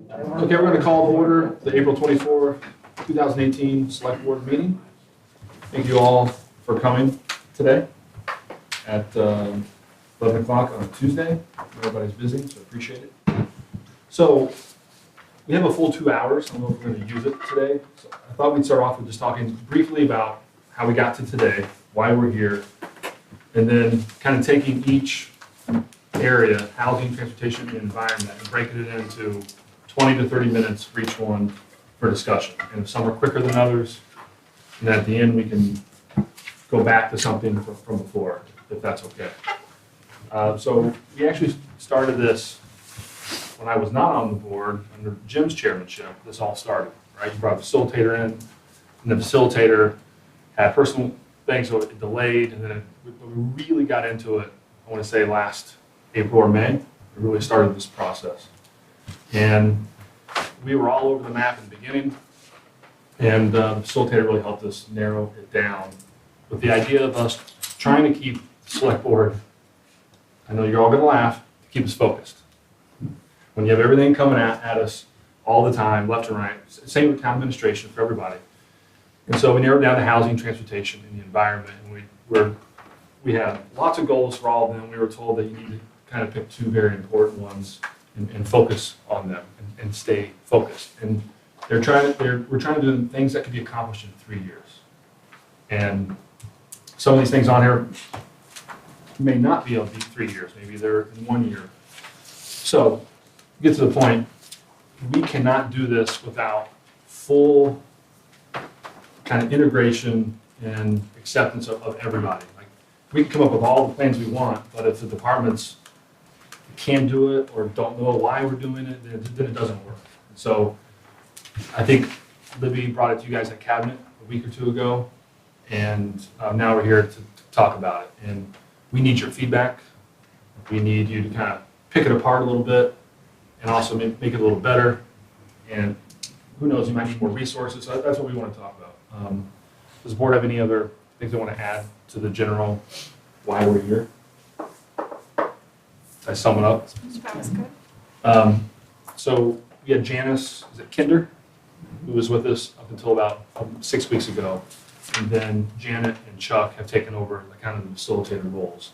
Okay, we're going to call to order the April 24, 2018 Select Board meeting. Thank you all for coming today at 11 o'clock on a Tuesday. Everybody's busy, so appreciate it. So we have a full 2 hours. I don't know if we're going to use it today. So I thought we'd start off with just talking briefly about how we got to today, why we're here, and then kind of taking each area, housing, transportation, and environment, and breaking it into 20 to 30 minutes for each one for discussion. And if some are quicker than others, and at the end we can go back to something from before, if that's okay. So we actually started this when I was not on the board under Jim's chairmanship. This all started, right? You brought a facilitator in, and the facilitator had personal things, so it delayed, and then we really got into it, I want to say last April or May. We really started this process. And we were all over the map in the beginning, and the facilitator really helped us narrow it down with the idea of us trying to keep the select board, I know you're all going to laugh, to keep us focused. When you have everything coming at us all the time, left and right, same with town administration for everybody. And so we narrowed down to housing, transportation, and the environment, and we had lots of goals for all of them. We were told that you need to kind of pick two very important ones and focus on them and stay focused. And we're trying to do things that could be accomplished in 3 years. And some of these things on here may not be of 3 years, maybe they're in 1 year. So, get to the point, we cannot do this without full kind of integration and acceptance of everybody. Like, we can come up with all the plans we want, but if the departments can't do it or don't know why we're doing it, then it doesn't work. So I think Libby brought it to you guys at Cabinet a week or two ago, and now we're here to talk about it. And we need your feedback. We need you to kind of pick it apart a little bit and also make it a little better. And who knows, you might need more resources. So that's what we want to talk about. Does the board have any other things they want to add to the general why we're here? Did I sum it up? That was good. So we had Janice, is it Kinder, who was with us up until about 6 weeks ago. And then Janet and Chuck have taken over the kind of the facilitator roles.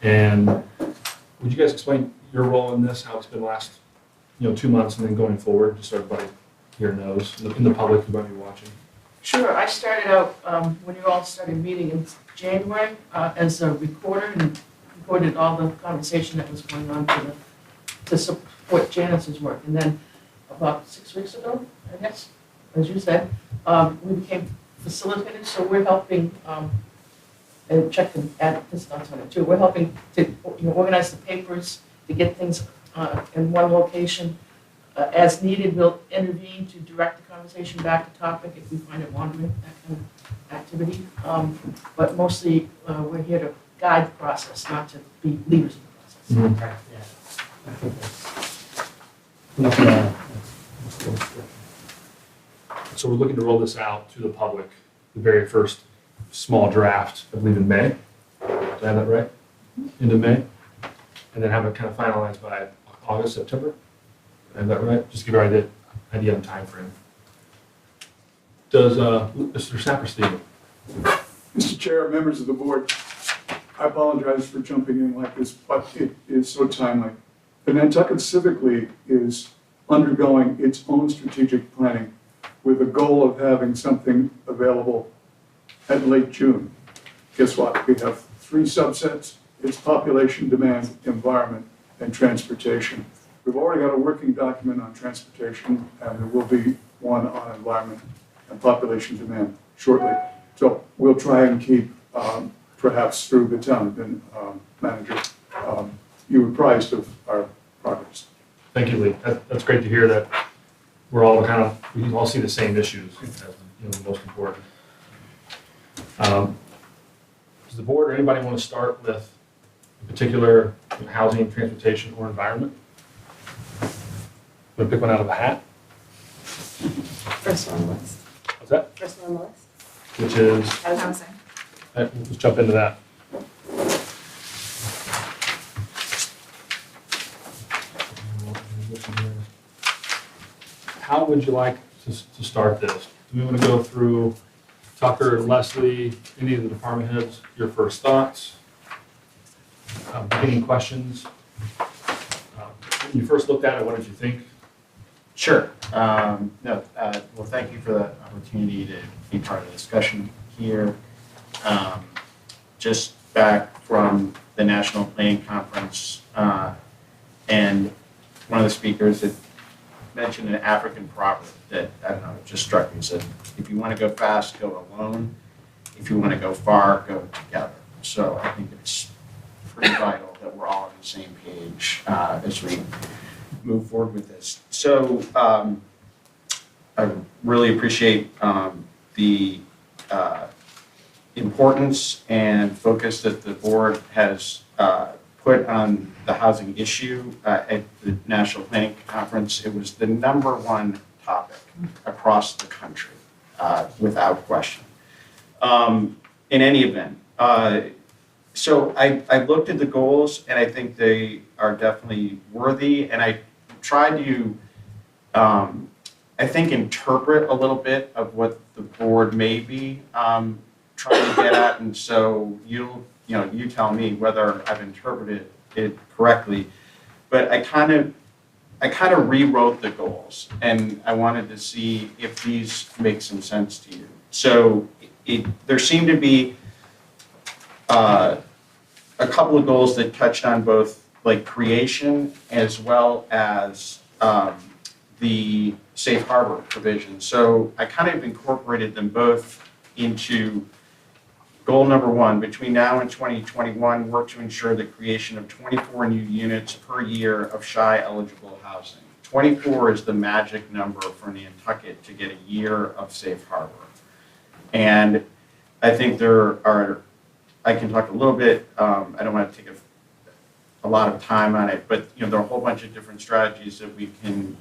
And would you guys explain your role in this, how it's been the last 2 months and then going forward, just so everybody here knows, in the public who might be watching? Sure. I started out when you all started meeting in January as a recorder and recorded all the conversation that was going on to support Janice's work. And then about 6 weeks ago, I guess, as you said, we became facilitators. So we're helping, and Chuck can add his thoughts on it too. We're helping to organize the papers, to get things in one location. As needed, we'll intervene to direct the conversation back to topic if we find it wandering, that kind of activity. But mostly, we're here to guide the process, not to be leaders of the process. Mm-hmm. Right, yeah. I think that's So we're looking to roll this out to the public, the very first small draft, I believe in May. Did I have that right? Into May? And then have it kind of finalized by August, September? Did I have that right? Just give you an idea on time frame. Does Mr. Sapperstein? Mr. Chair, members of the board, I apologize for jumping in like this, but it is so timely. The Nantucket Civic League is undergoing its own strategic planning with the goal of having something available at late June. Guess what? We have 3 subsets. It's population, demand, environment, and transportation. We've already got a working document on transportation, and there will be one on environment and population demand shortly. So we'll try and keep, perhaps through the town manager, you apprised of our progress. Thank you, Lee. That's great to hear that we're all we can all see the same issues as the most important. Does the board or anybody want to start with a particular housing, transportation, or environment? Want to pick one out of a hat? First one on the list. What's that? First one on the list. Which is, Housing. let's jump into that. how would you like to start this? Do we want to go through Tucker, Leslie, any of the department heads, your first thoughts? Beginning questions? When you first looked at it, what did you think? Sure. No, well, thank you for the opportunity to be part of the discussion here. Just back from the National Planning Conference, and one of the speakers had mentioned an African proverb that, I don't know, it just struck me. It said, if you want to go fast, go alone. If you want to go far, go together. So I think it's pretty vital that we're all on the same page as we move forward with this. So I really appreciate the importance and focus that the board has put on the housing issue at the National Planning Conference. It was the #1 topic across the country, without question. In any event, so I looked at the goals, and I think they are definitely worthy, and I tried to, I think, interpret a little bit of what the board may be trying to get at, and so you tell me whether I've interpreted it correctly. But I kind of rewrote the goals, and I wanted to see if these make some sense to you. So there seemed to be a couple of goals that touched on both like creation as well as the safe harbor provision. So I kind of incorporated them both into goal #1. Between now and 2021, work to ensure the creation of 24 new units per year of SHI eligible housing. 24 is the magic number for Nantucket to get a year of safe harbor. And I think I can talk a little bit, I don't want to take a lot of time on it, but there are a whole bunch of different strategies that we can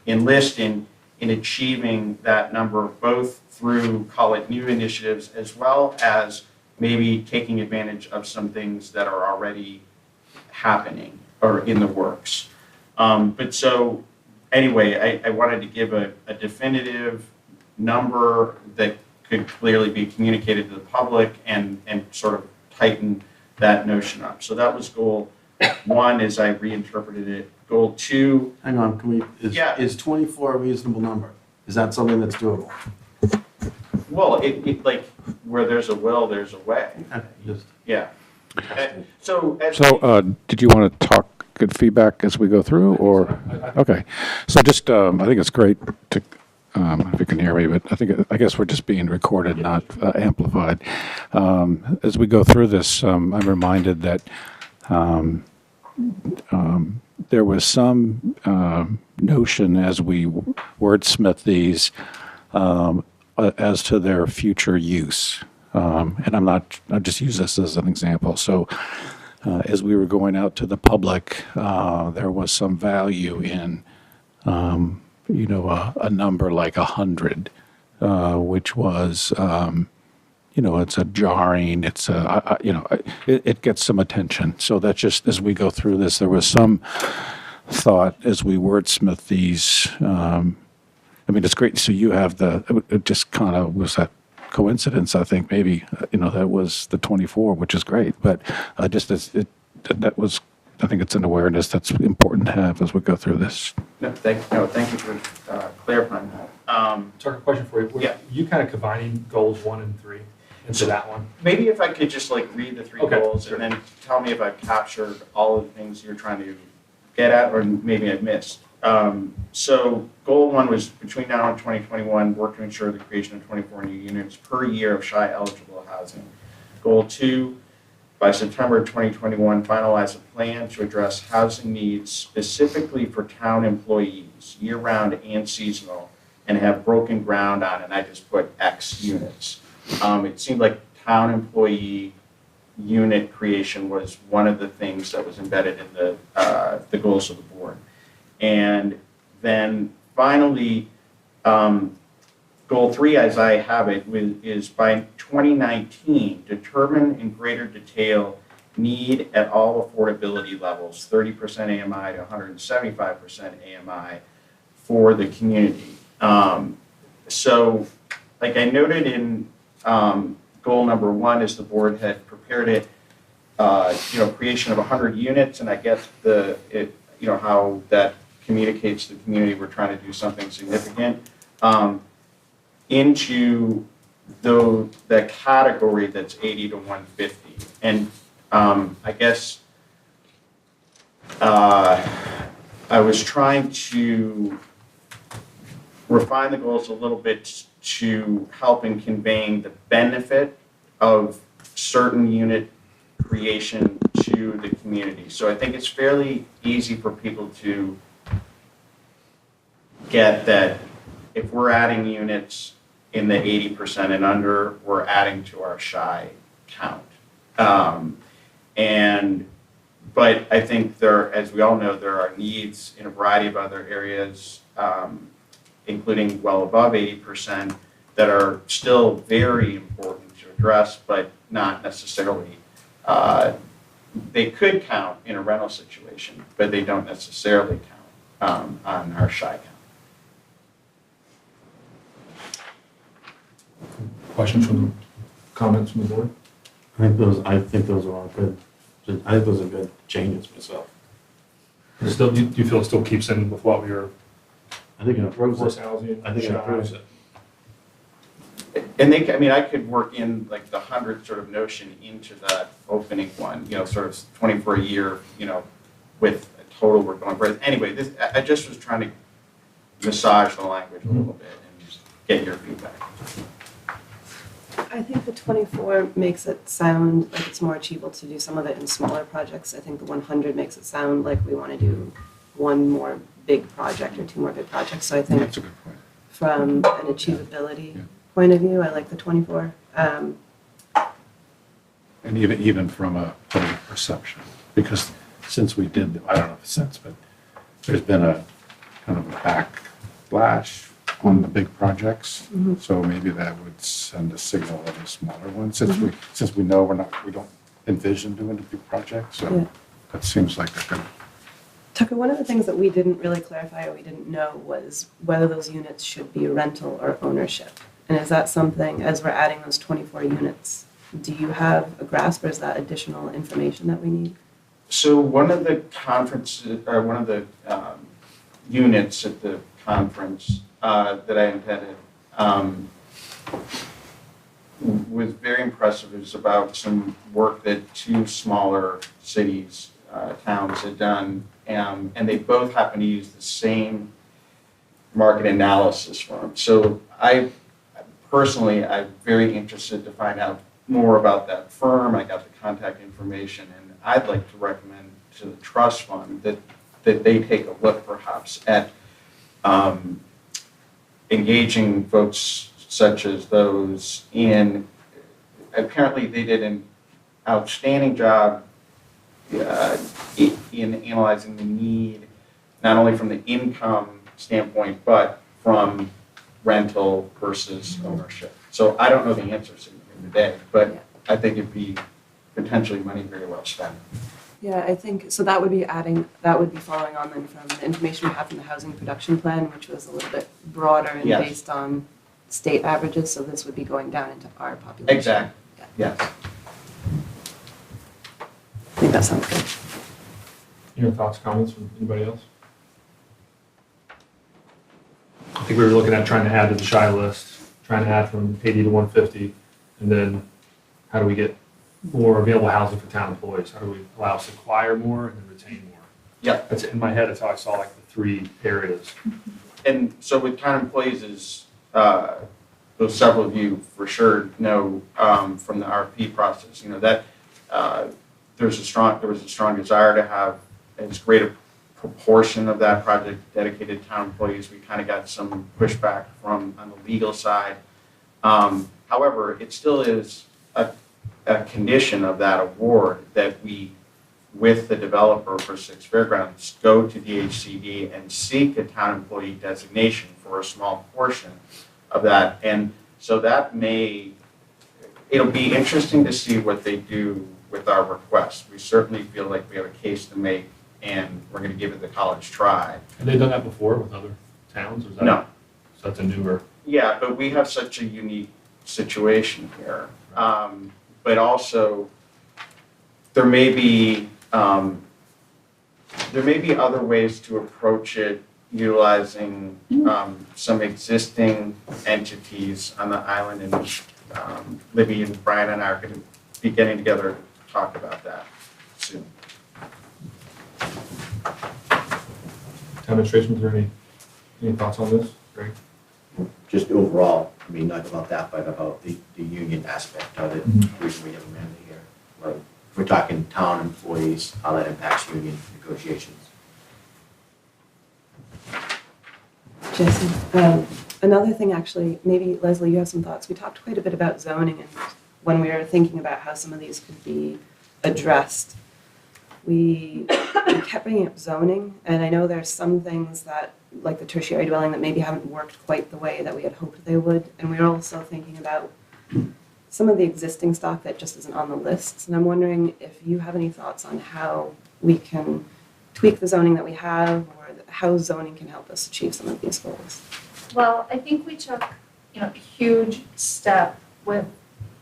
enlist in achieving that number, both through, call it, new initiatives, as well as maybe taking advantage of some things that are already happening or in the works. But so anyway, I wanted to give a definitive number that could clearly be communicated to the public and sort of tighten that notion up. So that was goal 1 as I reinterpreted it. Goal 2. Hang on, is 24 a reasonable number? Is that something that's doable? Well, it like where there's a will, there's a way. Okay, just. Yeah. So did you want to talk, good feedback as we go through, or? Okay. So just, I think it's great to, if you can hear me, but I guess we're just being recorded, not amplified. As we go through this, I'm reminded that there was some notion as we wordsmith these as to their future use. And I just use this as an example. So as we were going out to the public, there was some value in, a number like 100, which was, it's a jarring, it gets some attention. So that's just, as we go through this, there was some thought as we wordsmith these. It's great. So you have it just kind of was that coincidence, I think, maybe, that was the 24, which is great. But just that was, I think it's an awareness that's important to have as we go through this. No, thank you for clarifying that. Tucker, question for you. Yeah. You kind of combining goals 1 and 3 into that one? Maybe if I could just read the 3 Okay, goals sure. and then tell me if I've captured all of the things you're trying to get at, or maybe I've missed. So goal 1 was between now and 2021, work to ensure the creation of 24 new units per year of SHI eligible housing. Goal 2, by September 2021, finalize a plan to address housing needs specifically for town employees, year-round and seasonal, and have broken ground on, and I just put X units. It seemed like town employee unit creation was one of the things that was embedded in the goals of the board. And then finally, goal 3, as I have it, is by 2019, determine in greater detail need at all affordability levels, 30% AMI to 175% AMI, for the community. So, like I noted in goal number 1, is the board had prepared it, creation of 100 units, and I guess how that communicates to the community we're trying to do something significant, into the category that's 80 to 150. And I guess I was trying to refine the goals a little bit to help in conveying the benefit of certain unit creation to the community. So I think it's fairly easy for people to get that if we're adding units in the 80% and under, we're adding to our shy count. But I think as we all know, there are needs in a variety of other areas, including well above 80%, that are still very important to address, but not necessarily, they could count in a rental situation, but they don't necessarily count on our shy count. Questions comments from the board? I think those are all good. I think those are good changes myself. Still, do you feel it still keeps in with what we were, I think it improves Workforce it. housing. I think it improves it. And I could work in like the 100 sort of notion into that opening one, sort of 24 a year, with a total we're going for. Anyway, I just was trying to massage the language a little bit and just get your feedback. I think the 24 makes it sound like it's more achievable to do some of it in smaller projects. I think the 100 makes it sound like we want to do one more big project or two more big projects. So I think That's a good point. from an achievability point of view, I like the 24. And even from a public perception, because since we did, I don't know if it's since, but there's been a kind of a backlash on the big projects. Mhm. So maybe that would send a signal of the smaller ones, since we know we don't envision doing a big project. So Yeah. that seems like a good. Tucker, one of the things that we didn't really clarify or we didn't know was whether those units should be rental or ownership. And is that something, as we're adding those 24 units, do you have a grasp or is that additional information that we need? So one of the units at the conference that I attended was very impressive. It was about some work that 2 smaller cities, towns had done, and they both happen to use the same market analysis firm. So I'm very interested to find out more about that firm. I got the contact information, and I'd like to recommend to the trust fund that they take a look perhaps at engaging folks such as those in, apparently they did an outstanding job in analyzing the need, not only from the income standpoint, but from rental versus ownership. So I don't know the answers in the day, but I think it'd be potentially money very well spent. Yeah, I think, so that would be following on then from the information we have from the housing production plan, which was a little bit broader and Yes. based on state averages, so this would be going down into our population. Exactly. Yeah. Yes. I think that sounds good. Your thoughts, comments from anybody else? I think we were looking at trying to add to the shy list, trying to add from 80 to 150, and then how do we get more available housing for town employees? How do we allow us to acquire more and then retain more? Yep. That's in my head. That's how I saw like the 3 areas. And so with town employees is, though several of you for sure know from the RFP process, that there was a strong desire to have as great a proportion of that project dedicated to town employees. We kind of got some pushback on the legal side. However, it still is a condition of that award that we, with the developer for Six Fairgrounds, go to DHCD and seek a town employee designation for a small portion of that. And so it'll be interesting to see what they do with our request. We certainly feel like we have a case to make, and we're going to give it the college try. Have they done that before with other towns, or is that? No. So that's a newer, Yeah, but we have such a unique situation here. But also, there may be other ways to approach it utilizing some existing entities on the island, and Libby and Brian and I are going to be getting together to talk about that soon. town administration, is there any thoughts on this? Greg? Just overall, I mean, not about that, but about the union aspect of it, the reason we have Amanda here. Well, if we're talking town employees, how that impacts union negotiations. Jason, another thing actually, maybe Leslie, you have some thoughts. We talked quite a bit about zoning, and when we were thinking about how some of these could be addressed, we kept bringing up zoning, and I know there's some things that, like the tertiary dwelling, that maybe haven't worked quite the way that we had hoped they would, and we were also thinking about some of the existing stock that just isn't on the lists, and I'm wondering if you have any thoughts on how we can tweak the zoning that we have, or how zoning can help us achieve some of these goals. Well, I think we took, a huge step with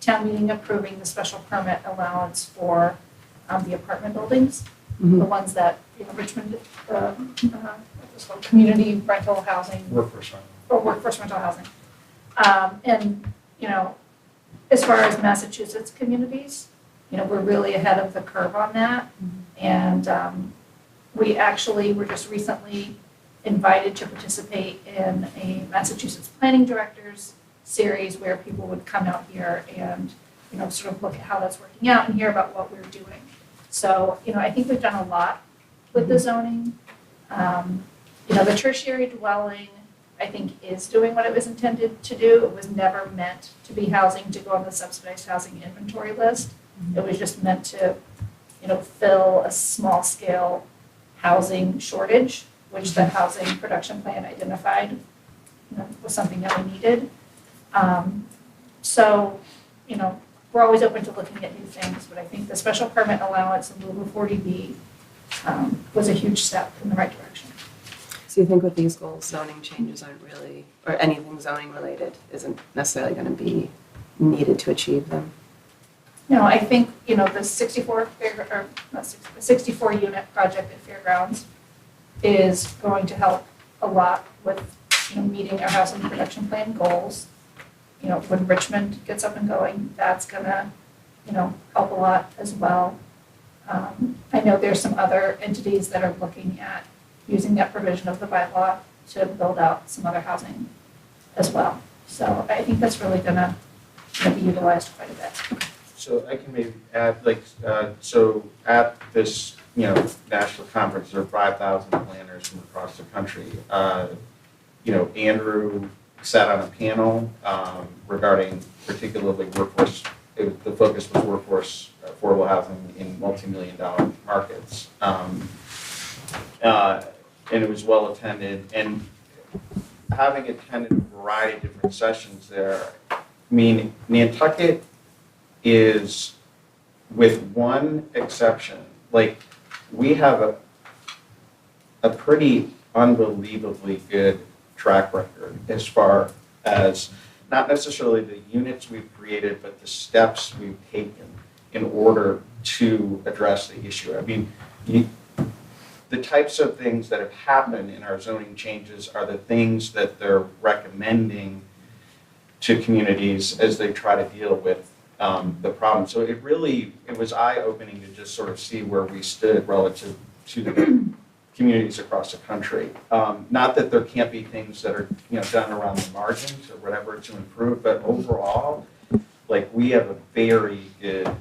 town meeting approving the special permit allowance for the apartment buildings, the ones that, Richmond, what's called community rental housing. Workforce rental. Or workforce rental housing. And, as far as Massachusetts communities, we're really ahead of the curve on that. And we actually were just recently invited to participate in a Massachusetts Planning Directors series where people would come out here and, sort of look at how that's working out and hear about what we're doing. So, I think we've done a lot with the zoning. The tertiary dwelling, I think, is doing what it was intended to do. It was never meant to be housing to go on the subsidized housing inventory list. It was just meant to, fill a small scale housing shortage, which the housing production plan identified, was something that we needed. So, we're always open to looking at new things, but I think the special permit allowance in lieu of 40B was a huge step in the right direction. So you think with these goals, zoning changes aren't really, or anything zoning related isn't necessarily going to be needed to achieve them? I think, the 64 unit project at Fairgrounds is going to help a lot with, meeting our housing production plan goals. When Richmond gets up and going, that's gonna, help a lot as well. I know there's some other entities that are looking at using that provision of the bylaw to build out some other housing as well. So I think that's really gonna be utilized quite a bit. So I can maybe add, so at this, national conference, there are 5,000 planners from across the country. Andrew sat on a panel regarding particularly workforce. The focus was workforce affordable housing in multi-million-dollar markets. And it was well attended. And having attended a variety of different sessions there, Nantucket is, with one exception, we have a pretty unbelievably good track record as far as not necessarily the units we've created, but the steps we've taken in order to address the issue. The types of things that have happened in our zoning changes are the things that they're recommending to communities as they try to deal with the problem. So it was eye-opening to just sort of see where we stood relative to the communities across the country. Not that there can't be things that are done around the margins or whatever to improve, but overall, we have a very good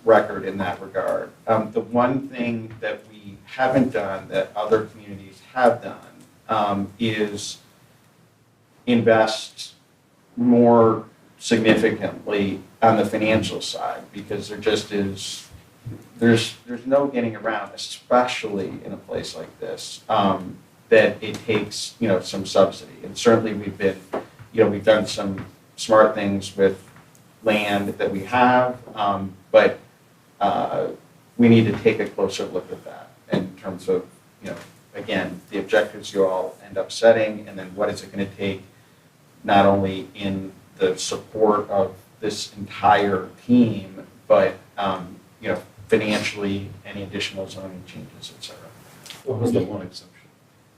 record in that regard. The one thing that we haven't done that other communities have done is invest more significantly on the financial side, because there's no getting around, especially in a place like this, that it takes some subsidy. And certainly we've done some smart things with land that we have, but we need to take a closer look at that in terms of again, the objectives you all end up setting, and then what is it going to take, not only in the support of this entire team, but, financially, any additional zoning changes, et cetera. What was the one exception?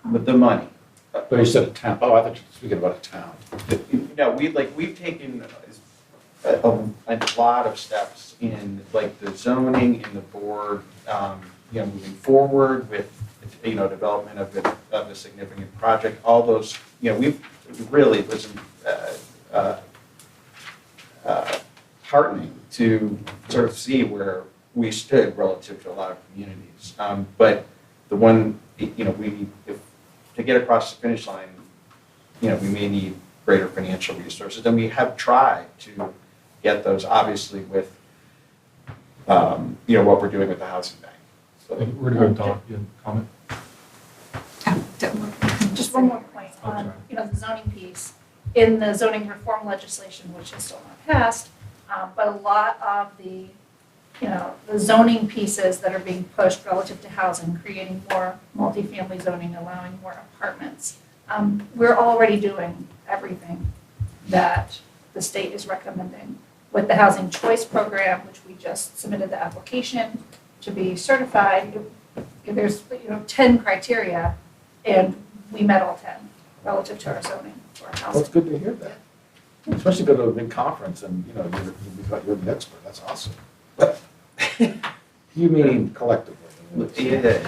With the money. But you said a town, oh, I thought you were speaking about a town. No, we've taken a lot of steps in like the zoning and the board, moving forward with, development of a significant project, all those, we've really was heartening to sort of see where we stood relative to a lot of communities. But the one, to get across the finish line, we may need greater financial resources, and we have tried to get those, obviously, with, what we're doing with the housing bank. So, We're going to go to Dawn, you have a comment? Just one more point on, the zoning piece. In the zoning reform legislation, which is still not passed, but a lot of the, the zoning pieces that are being pushed relative to housing, creating more multifamily zoning, allowing more apartments. We're already doing everything that the state is recommending. With the Housing Choice Program, which we just submitted the application to be certified, there's 10 criteria, and we met all 10 relative to our zoning for our Well, housing. it's good to hear that. Especially go to a big conference and, you're the expert, that's awesome. But you mean collectively? Yeah.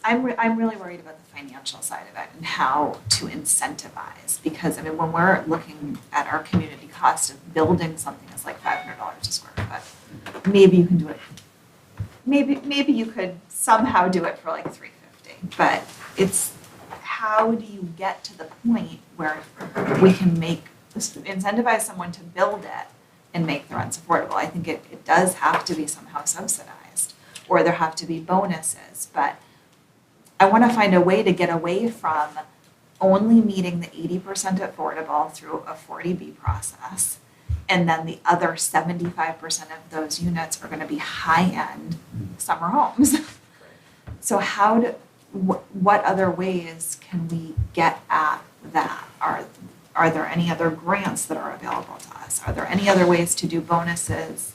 I'm really worried about the financial side of it and how to incentivize, because when we're looking at our community cost of building something that's like $500 a square foot, maybe you can do it. Maybe you could somehow do it for like $350, but it's how do you get to the point where we can incentivize someone to build it and make the rents affordable? I think it does have to be somehow subsidized, or there have to be bonuses, but I want to find a way to get away from only meeting the 80% affordable through a 40B process, and then the other 75% of those units are going to be high-end summer homes. So what other ways can we get at that? Are there any other grants that are available to us? Are there any other ways to do bonuses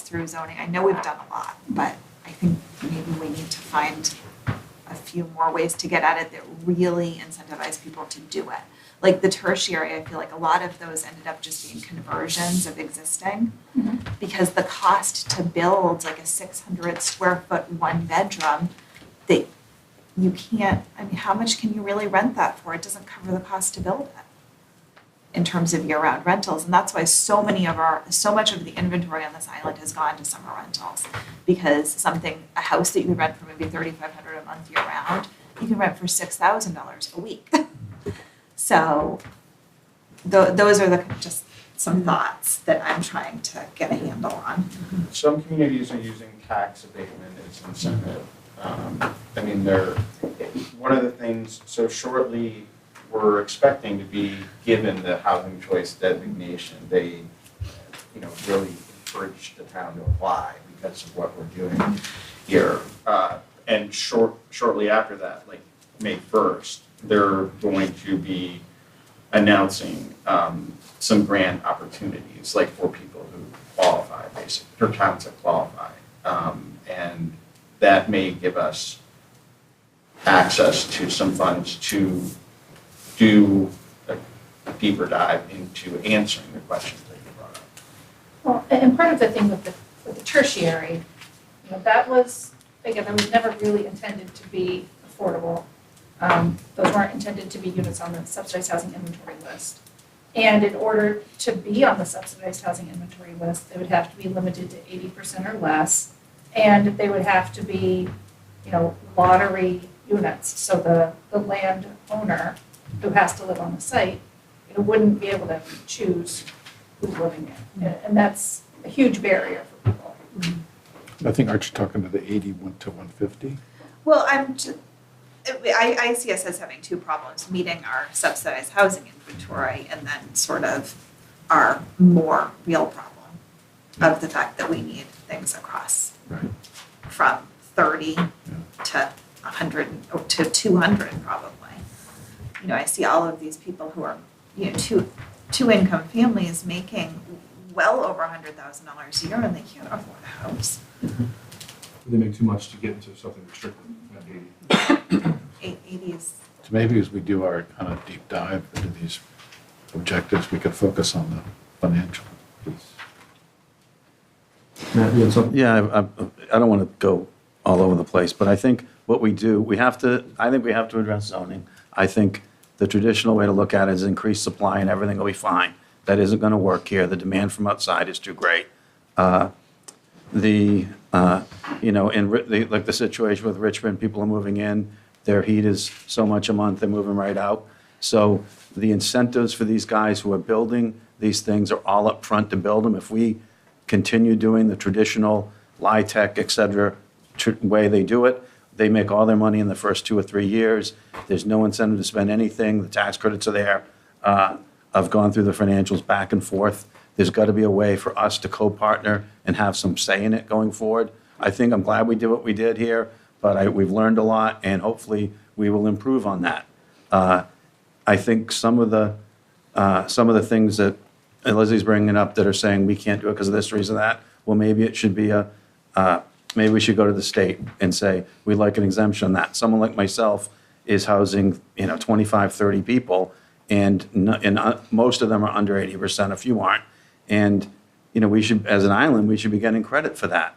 through zoning? I know we've done a lot, but I think maybe we need to find a few more ways to get at it that really incentivize people to do it. Like the tertiary, I feel like a lot of those ended up just being conversions of existing, because the cost to build like a 600 square foot one bedroom, that you can't, how much can you really rent that for? It doesn't cover the cost to build it in terms of year-round rentals. And that's why so much of the inventory on this island has gone to summer rentals, because a house that you would rent for maybe $3,500 a month year-round, you can rent for $6,000 a week. So those are just some thoughts that I'm trying to get a handle on. Some communities are using tax abatement as incentive. One of the things, so shortly, we're expecting to be given the housing choice designation. They, really encourage the town to apply because of what we're doing here. And shortly after that, like May 1st, they're going to be announcing some grant opportunities, like for people who qualify, basically, or towns that qualify. And that may give us access to some funds to do a deeper dive into answering the questions that you brought up. Well, and part of the thing with the tertiary, that was never really intended to be affordable. Those weren't intended to be units on the subsidized housing inventory list. And in order to be on the subsidized housing inventory list, they would have to be limited to 80% or less, and they would have to be, lottery units. So the landowner who has to live on the site, wouldn't be able to choose who's living in. And that's a huge barrier for people. I think, aren't you talking to the 80 to 150? Well, I see us as having two problems: meeting our subsidized housing inventory, and then sort of our more real problem of the fact that we need things across. Right. from 30 to 100 or to 200 probably. You know, I see all of these people who are, you know, two income families making well over $100,000 a year and they can't afford a house. They make too much to get into something restricted at 80. 80 is, So maybe as we do our kind of deep dive into these objectives, we could focus on the financial piece. Matt, you had something? Yeah, I don't want to go all over the place, but I think what we do, I think we have to address zoning. I think the traditional way to look at it is increase supply and everything will be fine. That isn't going to work here. The demand from outside is too great. You know, like the situation with Richmond, people are moving in, their heat is so much a month, they're moving right out. So the incentives for these guys who are building these things are all up front to build them. If we continue doing the traditional LIHTC, et cetera, way they do it, they make all their money in the first 2 or 3 years. There's no incentive to spend anything. The tax credits are there. I've gone through the financials back and forth. There's got to be a way for us to co-partner and have some say in it going forward. I'm glad we did what we did here, but we've learned a lot, and hopefully we will improve on that. I think some of the things that Leslie's bringing up that are saying we can't do it because of this reason, that, well, maybe it should be maybe we should go to the state and say, we'd like an exemption on that. Someone like myself is housing, 25, 30 people, and most of them are under 80%, a few aren't. And, we should, as an island, we should be getting credit for that.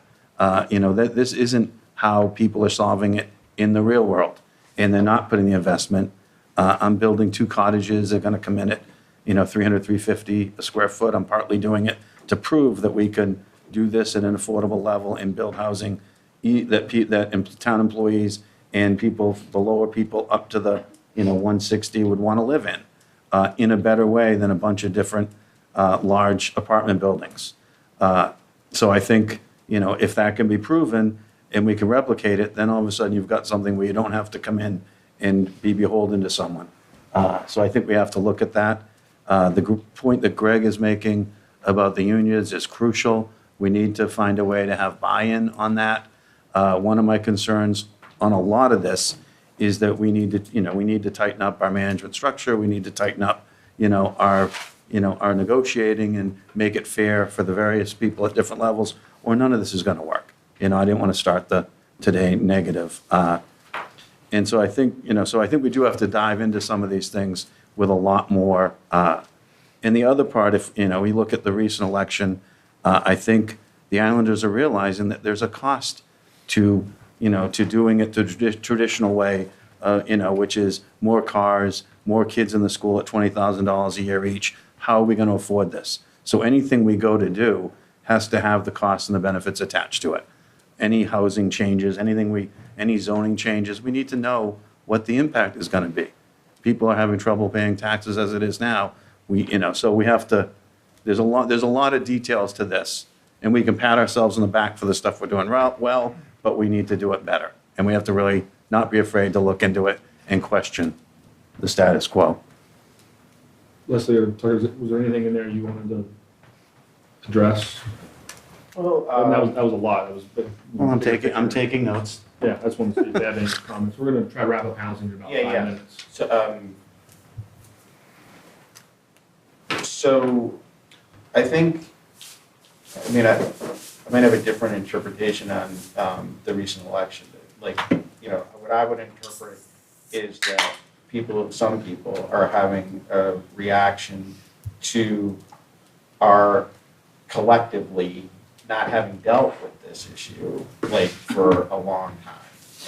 This isn't how people are solving it in the real world, and they're not putting the investment. I'm building 2 cottages. They're going to come in at, 300, 350 a square foot. I'm partly doing it to prove that we can do this at an affordable level and build housing that town employees and people, the lower people up to the, 160 would want to live in a better way than a bunch of different large apartment buildings. So I think, if that can be proven and we can replicate it, then all of a sudden you've got something where you don't have to come in and be beholden to someone. So I think we have to look at that. The point that Greg is making about the unions is crucial. We need to find a way to have buy-in on that. One of my concerns on a lot of this is that we need to tighten up our management structure. We need to tighten up, our negotiating and make it fair for the various people at different levels, or none of this is going to work. I didn't want to start today negative. And so I think, we do have to dive into some of these things with a lot more. And the other part, if, we look at the recent election, I think the Islanders are realizing that there's a cost to doing it the traditional way, which is more cars, more kids in the school at $20,000 a year each. How are we going to afford this? So anything we go to do has to have the costs and the benefits attached to it. Any housing changes, any zoning changes, we need to know what the impact is going to be. People are having trouble paying taxes as it is now. So we have to. There's a lot of details to this, and we can pat ourselves on the back for the stuff we're doing well, but we need to do it better, and we have to really not be afraid to look into it and question the status quo. Leslie or Tucker, was there anything in there you wanted to address? Well, That was a lot. It was. Well, I'm taking notes. Yeah, I just wanted to see if you have any comments. We're going to try to wrap up housing in about 5 minutes. So I think, I might have a different interpretation on the recent election. Like, what I would interpret is that some people are having a reaction to our collectively not having dealt with this issue like for a long time.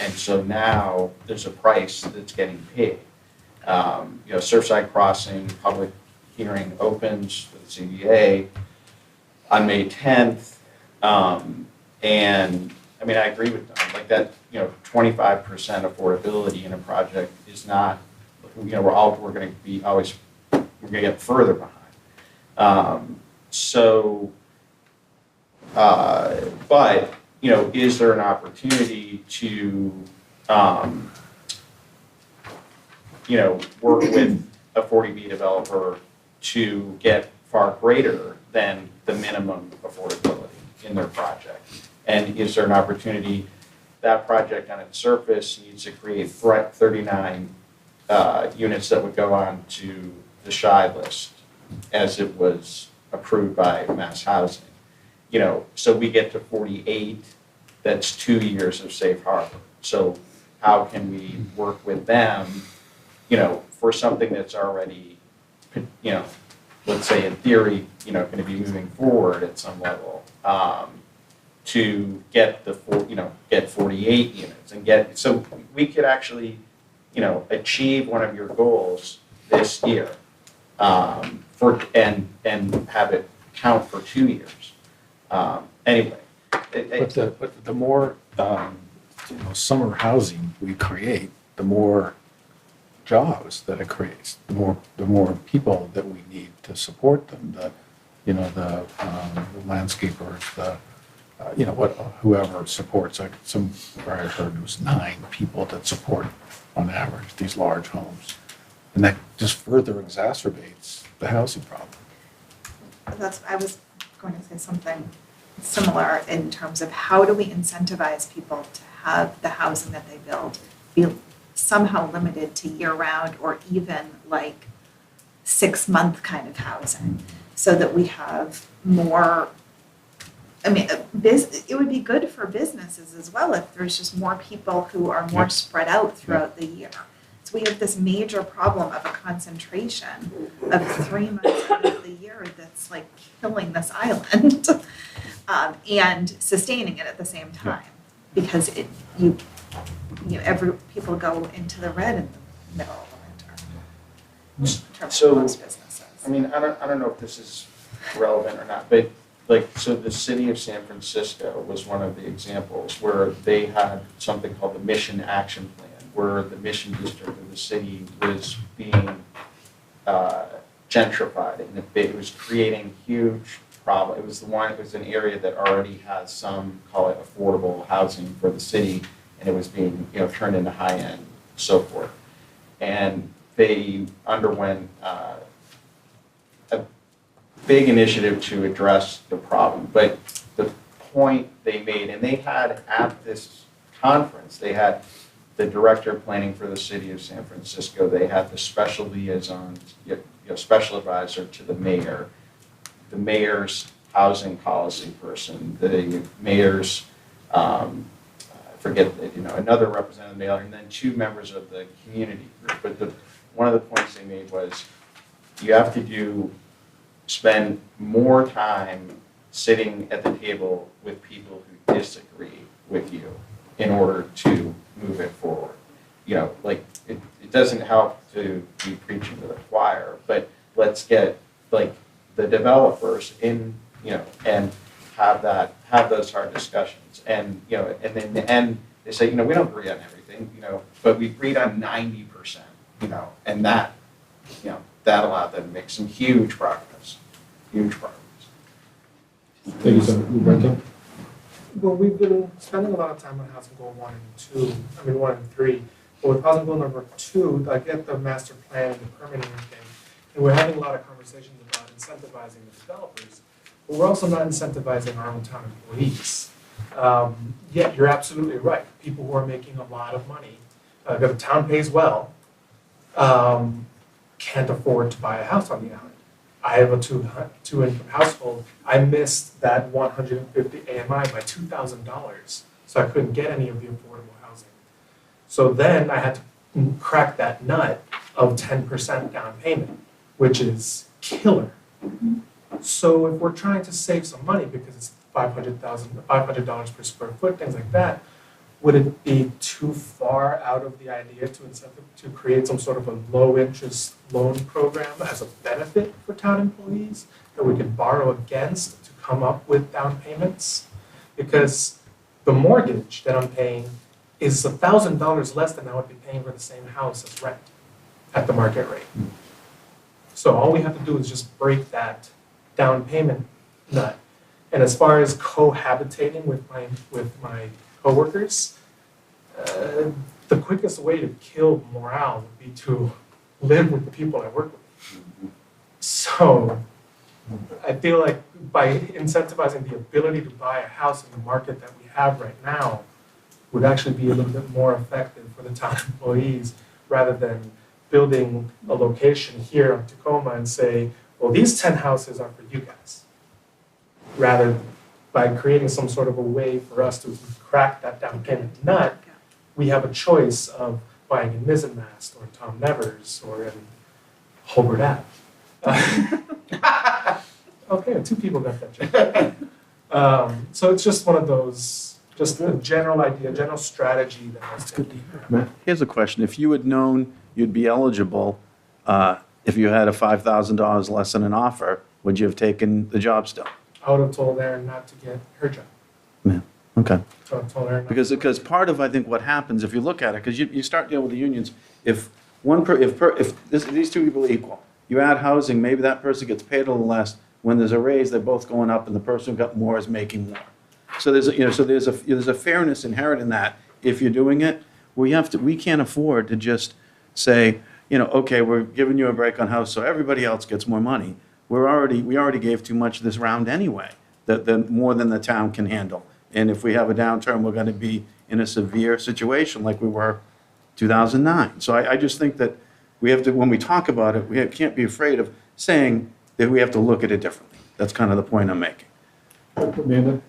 And so now there's a price that's getting paid. Surfside Crossing, public hearing opens for the CBA on May 10th. And I agree with them, like that, 25% affordability in a project is not, we're going to get further behind. But, is there an opportunity to, work with a 40B developer to get far greater than the minimum affordability in their project? And is there an opportunity that project on its surface needs to create 39 units that would go on to the shy list as it was approved by Mass Housing. You know, so we get to 48, that's 2 years of safe harbor. So how can we work with them, you know, for something that's already, you know, let's say in theory, you know, going to be moving forward at some level, to get get 48 units and get, so we could actually, you know, achieve one of your goals this year, and have it count for 2 years. Anyway. But the more, summer housing we create, the more jobs that it creates, the more people that we need to support them, the landscapers, whoever supports, like where I heard it was 9 people that support on average these large homes. And that just further exacerbates the housing problem. I was going to say something similar in terms of how do we incentivize people to have the housing that they build be somehow limited to year-round or even like 6-month kind of housing, so that we have more. I mean, it would be good for businesses as well if there's just more people who are more spread out throughout the year. So we have this major problem of a concentration of 3 months out of the year that's like killing this island and sustaining it at the same time, because people go into the red in the middle of the winter. In terms So, of most businesses. I mean, I don't know if this is relevant or not, but so the city of San Francisco was one of the examples where they had something called the Mission Action Plan, where the mission district of the city was being gentrified, and it was creating huge problem. It was an area that already has some, call it affordable housing for the city, and it was being, turned into high-end, so forth. And they underwent a big initiative to address the problem. But the point they made, and they had at this conference, they had the director of planning for the city of San Francisco, they had the special liaison, special advisor to the mayor's housing policy person, the mayor's, another representative mayor, and then 2 members of the community group. But one of the points they made was you have to spend more time sitting at the table with people who disagree with you in order to move it forward. It doesn't help to be preaching to the choir, but let's get the developers in, and have those hard discussions. And, and in the end, they say, we don't agree on everything, but we agreed on 90%, and that allowed them to make some huge progress. Thank you, sir. Roberto? Well, we've been spending a lot of time on housing goal 1 and 2, 1 and 3. But with housing goal number 2, I get the master plan and the permitting thing, and we're having a lot of conversations about incentivizing the developers, but we're also not incentivizing our own town employees. Yet you're absolutely right. People who are making a lot of money, because the town pays well, can't afford to buy a house on the island. I have a two-income household. I missed that 150 AMI by $2,000, so I couldn't get any of the affordable housing. So then I had to crack that nut of 10% down payment, which is killer. So if we're trying to save some money because it's $500 per square foot, things like that, would it be too far out of the idea to create some sort of a low-interest loan program as a benefit for town employees that we could borrow against to come up with down payments? Because the mortgage that I'm paying is $1,000 less than I would be paying for the same house as rent at the market rate. So all we have to do is just break that down payment nut. And as far as cohabitating with my coworkers, the quickest way to kill morale would be to live with the people I work with. So I feel like by incentivizing the ability to buy a house in the market that we have right now would actually be a little bit more effective for the town employees rather than building a location here on Tacoma and say, well, these 10 houses are for you guys. Rather, by creating some sort of a way for us to crack that down payment nut, we have a choice of buying in Mizzenmast or Tom Nevers or in Hobart Ave. Okay, 2 people got that joke. So it's just one of those, just a general idea, general strategy that I was thinking. Here's a question. If you had known you'd be eligible, if you had a $5,000 less than an offer, would you have taken the job still? I would have told Erin not to get her job. Yeah, okay. So I told Erin not Because part of, I think, what happens, if you look at it, because you start dealing with the unions, if these 2 people are equal, you add housing, maybe that person gets paid a little less. When there's a raise, they're both going up, and the person who got more is making more. So there's a fairness inherent in that. If you're doing it, we can't afford to just say, okay, we're giving you a break on house, so everybody else gets more money. We already gave too much this round anyway, more than the town can handle. And if we have a downturn, we're going to be in a severe situation like we were 2009. So I just think that we have to, when we talk about it, we can't be afraid of saying that we have to look at it differently. That's kind of the point I'm making. Amanda,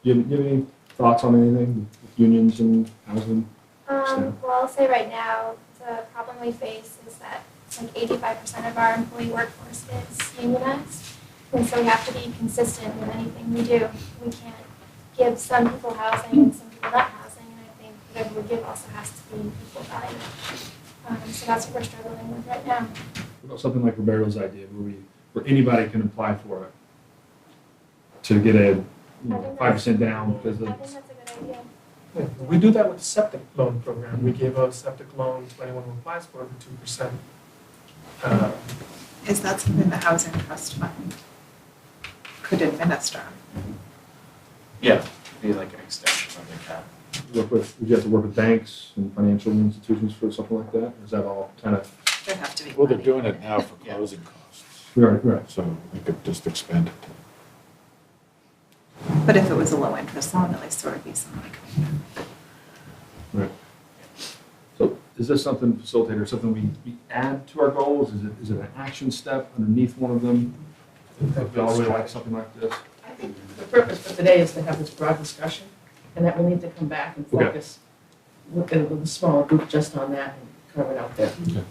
do you have any thoughts on anything with unions and housing? Well, I'll say right now, the problem we face is that like 85% of our employee workforce is unionized. And so we have to be consistent with anything we do. We can't give some people housing and some people not housing. And I think whatever we give also has to be equal value. So that's what we're struggling with right now. What about something like Roberto's idea, where anybody can apply for it to get a 5% down because I of. think that's a good idea. Yeah, we do that with the septic loan program. We give a septic loan to anyone who applies for it with 2%. Is that something the Housing Trust Fund could administer? Yeah, be like an extension of the cap. Would you have to work with banks and financial institutions for something like that? Or is that all kind of? There'd have to be. Well, they're money. doing it now for closing costs, Right. so we could just expand it. But if it was a low interest loan, at least there would be some money coming in. Right. So is this something, facilitator, something we add to our goals? Is it an action step underneath one of them? If y'all really like something like this? I think the purpose for today is to have this broad discussion, and that we'll need to come back and Okay. focus with a small group just on that and cover it out there.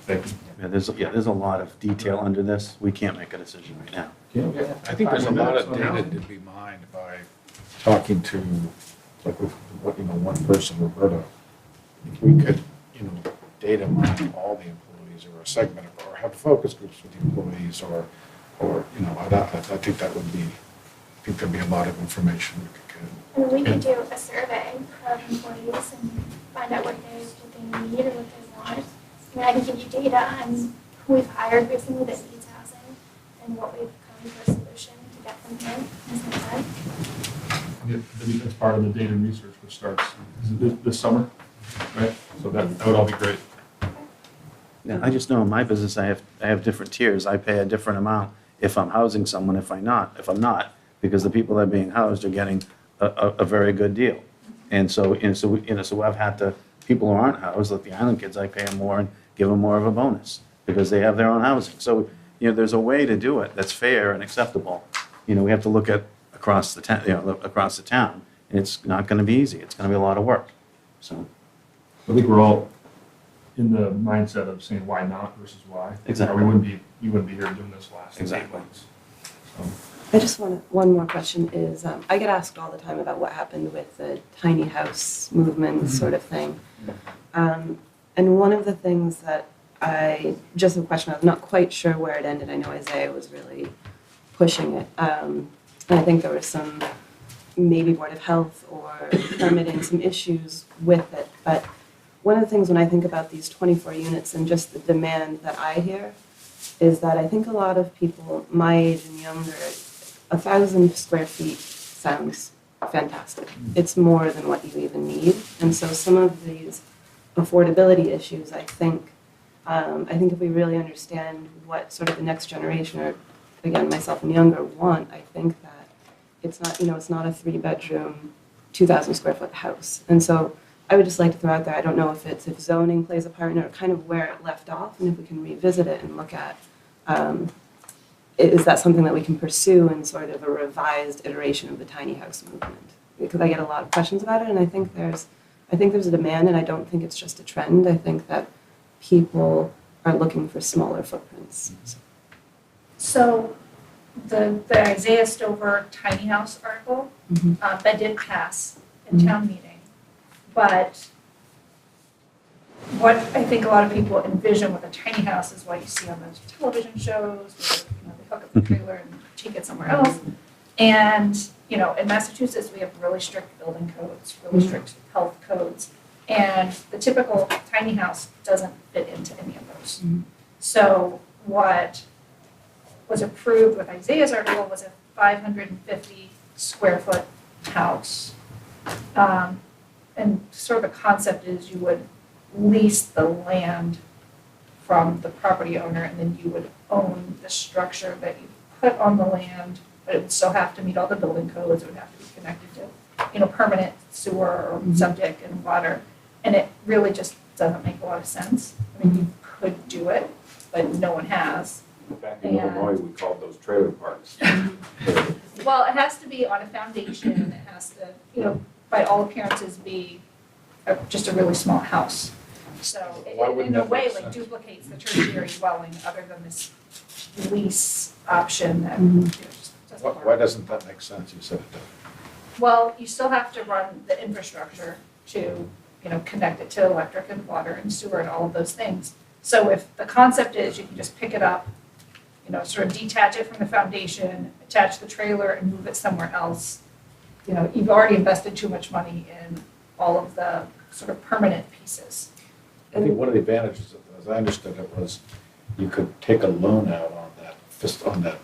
Thank you. There's a lot of detail under this. We can't make a decision right now. Yeah. I think there's a lot of data to be mined by talking to, like, with, one person, Roberta. If we could, data mine all the employees or a segment of, or have focus groups with the employees or, I think that would be, I think there'd be a lot of information we could get. I mean, we could do a survey of employees and find out what they need or what they want. I mean, I can give you data on who we've hired recently that needs housing and what we've come to a solution to get them here, things like that. Maybe that's part of the data research, which starts this summer, right? So that would all be great. Yeah, I just know in my business, I have different tiers. I pay a different amount if I'm housing someone, if I'm not, because the people that are being housed are getting a very good deal. And so I've had to, people who aren't housed, like the island kids, I pay them more and give them more of a bonus because they have their own housing. So, there's a way to do it that's fair and acceptable. We have to look at across the town, and it's not going to be easy. It's going to be a lot of work. So, I think we're all in the mindset of saying why not versus why. Exactly. Or you wouldn't be here doing this last 8 months. So. I just one more question is, I get asked all the time about what happened with the tiny house movement sort of thing. And one of the things that just a question, I'm not quite sure where it ended. I know Isaiah was really pushing it. And I think there was some, maybe Board of Health or permitting, some issues with it. But one of the things when I think about these 24 units and just the demand that I hear is that I think a lot of people my age and younger, 1,000 square feet sounds fantastic. It's more than what you even need. And so some of these affordability issues, I think if we really understand what sort of the next generation, or again, myself and younger, want, I think that it's not a 3-bedroom, 2,000 square foot house. And so I would just like to throw out there, I don't know if zoning plays a part in it or kind of where it left off, and if we can revisit it and look at, is that something that we can pursue in sort of a revised iteration of the tiny house movement? Because I get a lot of questions about it, and I think there's a demand, and I don't think it's just a trend. I think that people are looking for smaller footprints. So the Isaiah Stover tiny house article, that did pass in town meeting. But what I think a lot of people envision with a tiny house is what you see on those television shows, where they hook up the trailer and take it somewhere else. And, in Massachusetts, we have really strict building codes, really strict health codes. And the typical tiny house doesn't fit into any of those. So what was approved with Isaiah's article was a 550 square foot house. And sort of the concept is you would lease the land from the property owner, and then you would own the structure that you put on the land, but it would still have to meet all the building codes. It would have to be connected to, permanent sewer or septic and water. And it really just doesn't make a lot of sense. I mean, you could do it, but no one has. Back in Illinois, we called those trailer parks. Well, it has to be on a foundation, and it has to, by all appearances, be just a really small house. So Why it, wouldn't in a that way, make like sense? duplicates the tertiary dwelling, other than this lease option that just doesn't work. Why doesn't that make sense? You said it does. Well, you still have to run the infrastructure to, connect it to electric and water and sewer and all of those things. So if the concept is you can just pick it up, sort of detach it from the foundation, attach the trailer and move it somewhere else, you've already invested too much money in all of the sort of permanent pieces. I think one of the advantages, as I understood it, was you could take a loan out on that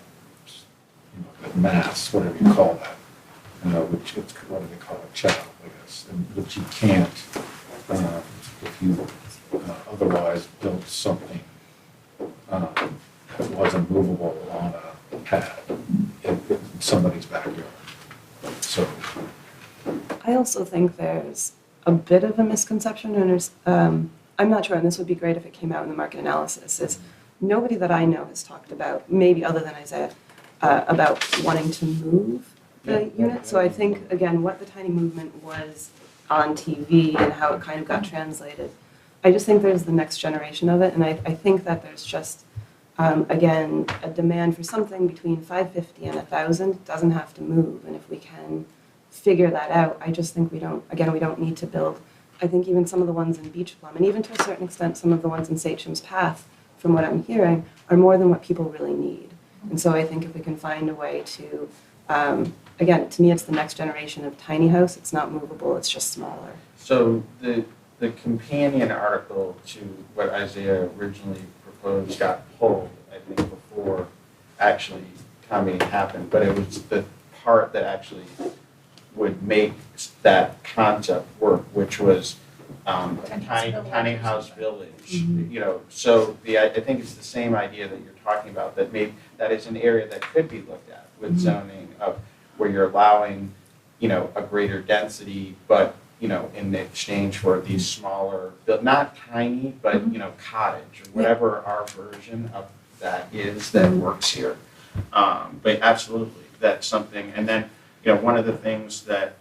mass, whatever you call that, which it's, what do they call it, chattel, I guess, and which you can't if you otherwise built something that wasn't movable on a pad in somebody's backyard. So. I also think there's a bit of a misconception, and I'm not sure, and this would be great if it came out in the market analysis, is nobody that I know has talked about, maybe other than Isaiah, about wanting to move the unit. So I think, again, what the tiny movement was on TV and how it kind of got translated, I just think there's the next generation of it, and I think that there's just, again, a demand for something between 550 and 1,000. It doesn't have to move, and if we can figure that out, I just think we don't need to build. I think even some of the ones in Beach Plum, and even to a certain extent some of the ones in Satcham's Path, from what I'm hearing, are more than what people really need. And so I think if we can find a way to, again, to me it's the next generation of tiny house. It's not movable, it's just smaller. So the companion article to what Isaiah originally proposed got pulled, I think, before actually town meeting happened, but it was the part that actually would make that concept work, which was tiny house village. So I think it's the same idea that you're talking about, that maybe that is an area that could be looked at with zoning of where you're allowing, a greater density, but in exchange for these smaller, not tiny, but cottage or whatever our version of that is that works here. But absolutely, that's something. And then one of the things that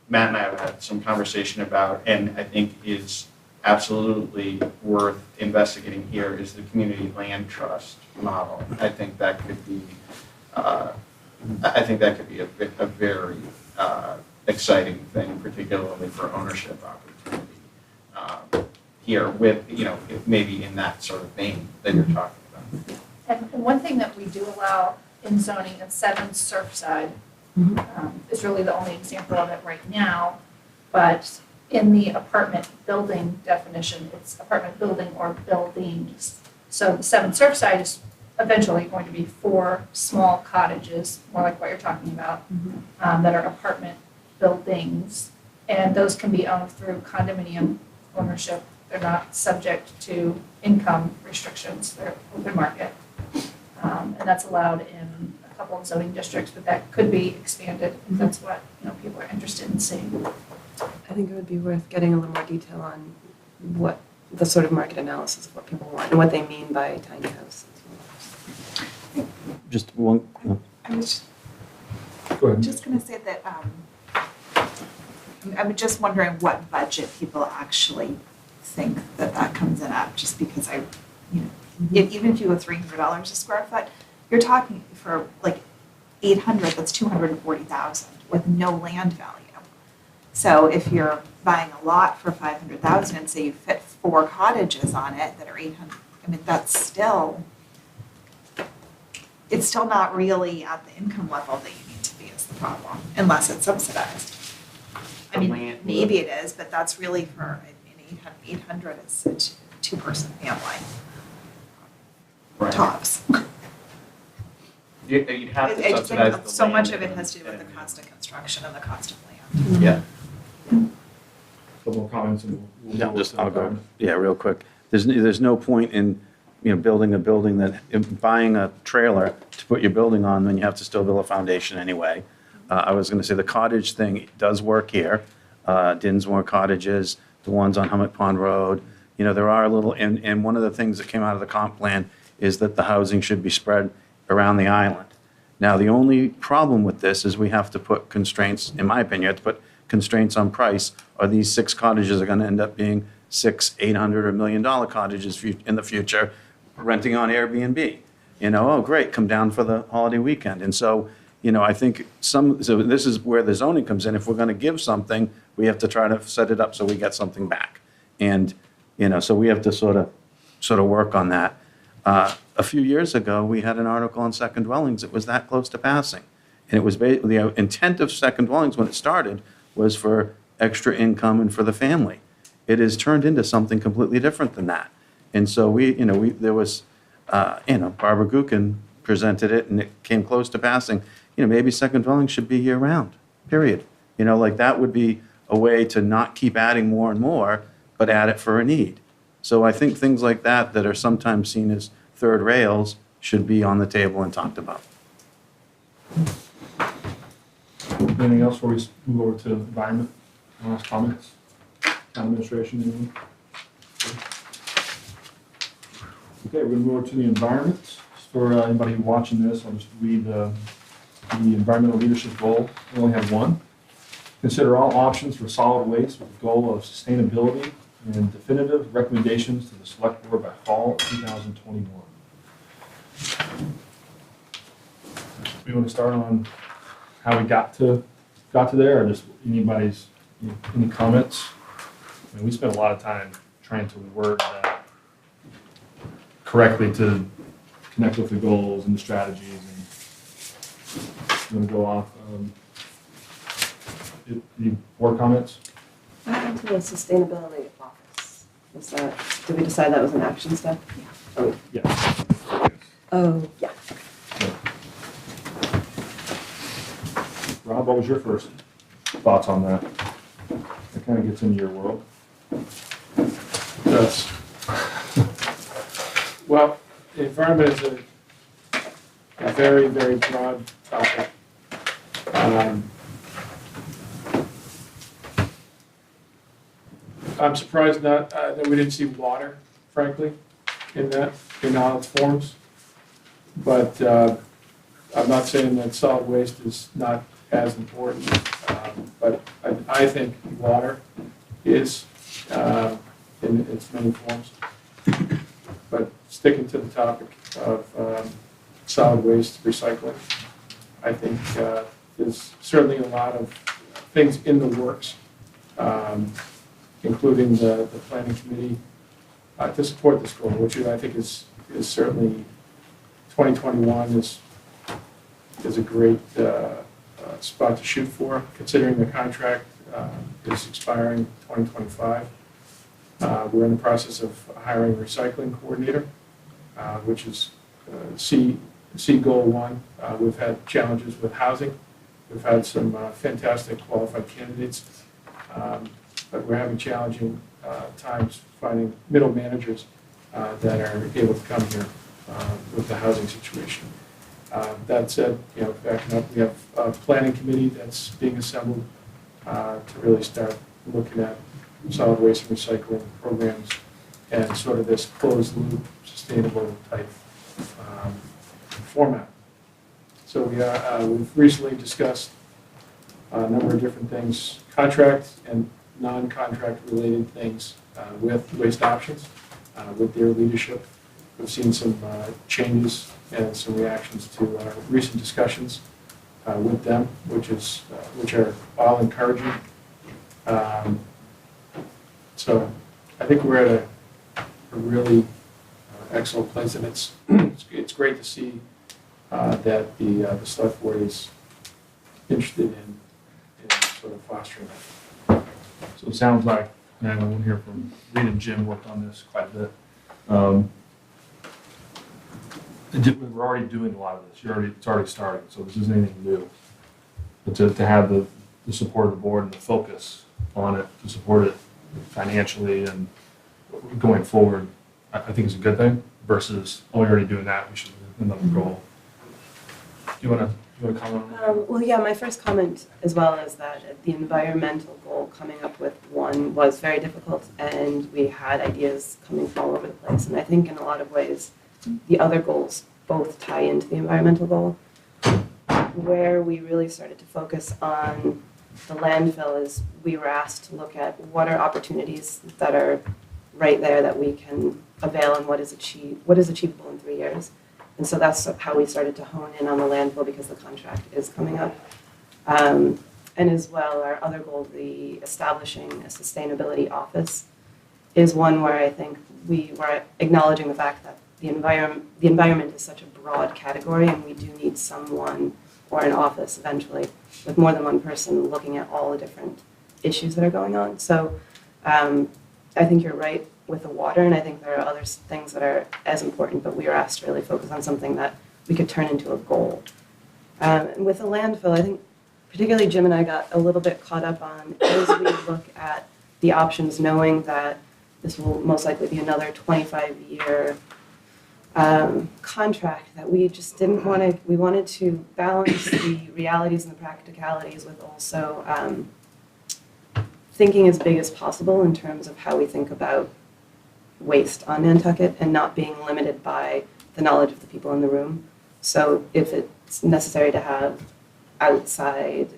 Matt and I have had some conversation about, and I think is absolutely worth investigating here, is the community land trust model. I think that could be, a very exciting thing, particularly for ownership opportunity here with, maybe in that sort of vein that you're talking about. And one thing that we do allow in zoning in 7 Surfside, is really the only example of it right now, but in the apartment building definition, it's apartment building or buildings. So the 7 Surfside is eventually going to be 4 small cottages, more like what you're talking about, that are apartment buildings, and those can be owned through condominium ownership. They're not subject to income restrictions, they're open market. And that's allowed in a couple of zoning districts, but that could be expanded if that's what people are interested in seeing. I think it would be worth getting a little more detail on what the sort of market analysis of what people want and what they mean by tiny house. Just one, I was Go ahead. just gonna say that, I'm just wondering what budget people actually think that that comes in at, just because even if you go $300 a square foot, you're talking for like 800, that's 240,000 with no land value. So if you're buying a lot for 500,000 and say you fit 4 cottages on it that are 800, I mean, it's still not really at the income level that you need to be is the problem, unless it's subsidized. I mean, Land- maybe it is, but that's really for, 800 is a 2-person family, Right. tops. You'd have to I subsidize think the so much land of it has to do with and- the cost of construction and the cost of land. Yeah. Couple more comments and we'll yeah, move just, to the I'll go, environment. yeah, real quick. There's no point in, building a building buying a trailer to put your building on when you have to still build a foundation anyway. I was gonna say the cottage thing does work here. Dinsmore cottages, the ones on Hummock Pond Road, there are and one of the things that came out of the comp plan is that the housing should be spread around the island. Now, the only problem with this is we have to put constraints, in my opinion, you have to put constraints on price, or these 6 cottages are gonna end up being 600, 800, or $1 million cottages in the future, renting on Airbnb. Oh, great, come down for the holiday weekend. And so, I think so this is where the zoning comes in. If we're gonna give something, we have to try to set it up so we get something back. And, so we have to sort of work on that. A few years ago, we had an article on second dwellings. It was that close to passing. And it was the intent of second dwellings when it started was for extra income and for the family. It has turned into something completely different than that. And so there was, Barbara Gookin presented it and it came close to passing. Maybe second dwellings should be year round, period. Like that would be a way to not keep adding more and more, but add it for a need. So I think things like that are sometimes seen as third rails should be on the table and talked about. Anything else before we move over to environment? Last comments? Town administration, anyone? Okay, we're gonna move over to the environment. Just for anybody watching this, I'll just read the environmental leadership goal. We only have one. Consider all options for solid waste with the goal of sustainability and definitive recommendations to the select board by fall of 2021. We want to start on how we got to there, or just anybody's, any comments? I mean, we spent a lot of time trying to word that correctly to connect with the goals and the strategies. And I'm going to go off. Any more comments? What happened to the sustainability office? Did we decide that was an action step? Yeah. Yes. Oh, yeah. Rob, what was your first thoughts on that? That kind of gets into your world. Yes. Well, the environment is a very, very broad topic. I'm surprised that we didn't see water, frankly, in all its forms. But I'm not saying that solid waste is not as important, but I think water is in its many forms. But sticking to the topic of solid waste recycling, I think there's certainly a lot of things in the works, including the planning committee, to support this goal, which I think is certainly 2021 is a great spot to shoot for, considering the contract is expiring 2025. We're in the process of hiring a recycling coordinator, which is C goal 1. We've had challenges with housing. We've had some fantastic qualified candidates, but we're having challenging times finding middle managers that are able to come here with the housing situation. That said, backing up, we have a planning committee that's being assembled to really start looking at solid waste and recycling programs and sort of this closed loop, sustainable type format. So we've recently discussed a number of different things, contract and non-contract related things with Waste Options, with their leadership. We've seen some changes and some reactions to our recent discussions with them, which are all encouraging. So I think we're at a really excellent place, and it's great to see that the select board is interested in sort of fostering that. So it sounds like, and I won't hear from Reed and Jim worked on this quite a bit. We're already doing a lot of this. It's already starting, so this isn't anything new. But to have the support of the board and the focus on it, to support it financially and going forward, I think is a good thing versus, oh, we're already doing that, we should have another goal. Do you want to comment on that? Well, yeah, my first comment as well is that the environmental goal, coming up with one was very difficult, and we had ideas coming from all over the place. And I think in a lot of ways, the other goals both tie into the environmental goal. Where we really started to focus on the landfill is we were asked to look at what are opportunities that are right there that we can avail and what is achievable in 3 years. And so that's how we started to hone in on the landfill, because the contract is coming up. And as well, our other goal, the establishing a sustainability office, is one where I think we were acknowledging the fact that the environment is such a broad category, and we do need someone or an office eventually with more than one person looking at all the different issues that are going on. So I think you're right with the water, and I think there are other things that are as important, but we were asked to really focus on something that we could turn into a goal. And with the landfill, I think particularly Jim and I got a little bit caught up on, as we look at the options, knowing that this will most likely be another 25-year contract, that we just didn't want to, we wanted to balance the realities and the practicalities with also thinking as big as possible in terms of how we think about waste on Nantucket and not being limited by the knowledge of the people in the room. So if it's necessary to have outside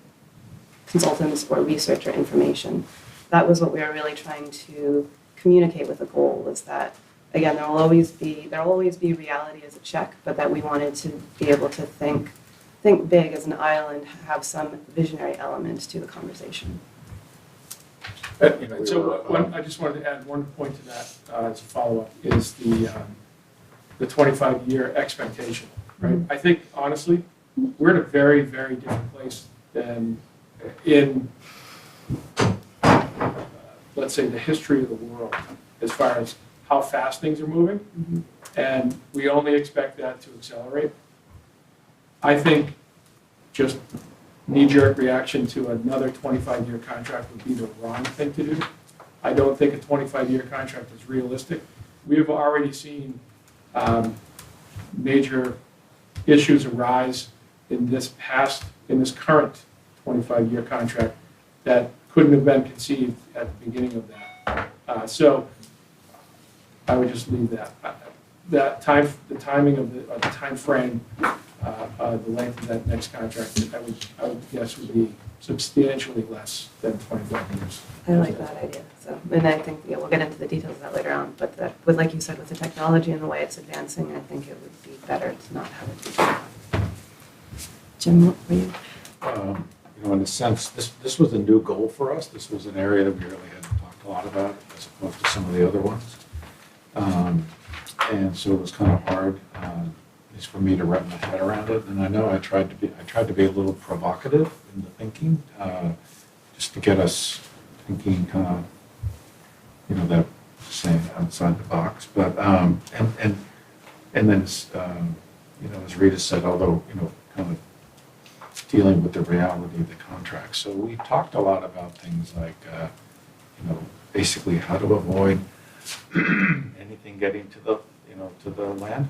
consultants or research or information, that was what we were really trying to communicate with the goal, was that, again, there will always be reality as a check, but that we wanted to be able to think big as an island, have some visionary element to the conversation. So I just wanted to add one point to that as a follow-up, is the 25-year expectation, right? I think, honestly, we're in a very, very different place than in, let's say, the history of the world, as far as how fast things are moving, and we only expect that to accelerate. I think just knee-jerk reaction to another 25-year contract would be the wrong thing to do. I don't think a 25-year contract is realistic. We have already seen major issues arise in this current 25-year contract that couldn't have been conceived at the beginning of that. So I would just leave that. The timing of the time frame, the length of that next contract, I would guess would be substantially less than 25 years. I like that idea. So, and I think we'll get into the details of that later on. But that, with, like you said, with the technology and the way it's advancing, I think it would be better to not have it be. Jim, what were you? In a sense, this was a new goal for us. This was an area that we really hadn't talked a lot about, as opposed to some of the other ones. And so it was kind of hard, at least for me, to wrap my head around it. And I know I tried to be a little provocative in the thinking, just to get us thinking kind of, that saying outside the box. But and then as Rita said, although kind of dealing with the reality of the contract. So we talked a lot about things like, basically how to avoid anything getting to the landfill.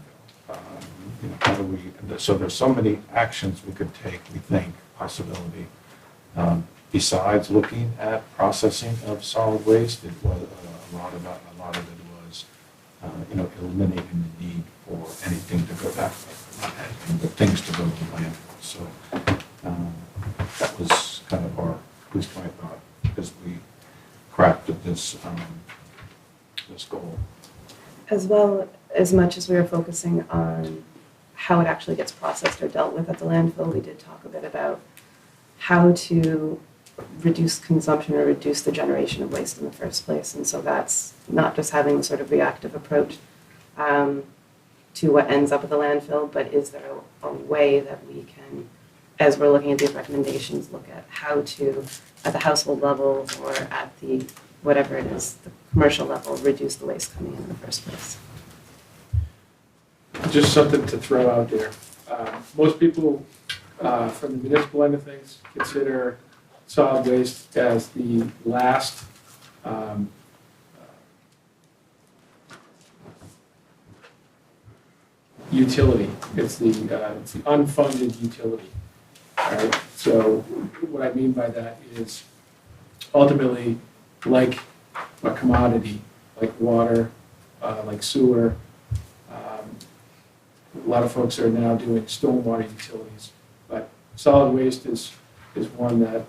How do we? So there's so many actions we could take. We think possibility. besides looking at processing of solid waste, it was, a lot of it was, eliminating the need for anything to go back, not anything, but things to go to the landfill. So that was kind of at least my thought, because we crafted this goal. As well, as much as we were focusing on how it actually gets processed or dealt with at the landfill, we did talk a bit about how to reduce consumption or reduce the generation of waste in the first place. And so that's not just having the sort of reactive approach to what ends up at the landfill, but is there a way that we can, as we're looking at these recommendations, look at how to, at the household level or at the, whatever it is, the commercial level, reduce the waste coming in the first place. Just something to throw out there. Most people, from the municipal end of things, consider solid waste as the last utility. It's the unfunded utility. All right? So what I mean by that is ultimately, like a commodity, like water, like sewer, a lot of folks are now doing stormwater utilities, but solid waste is one that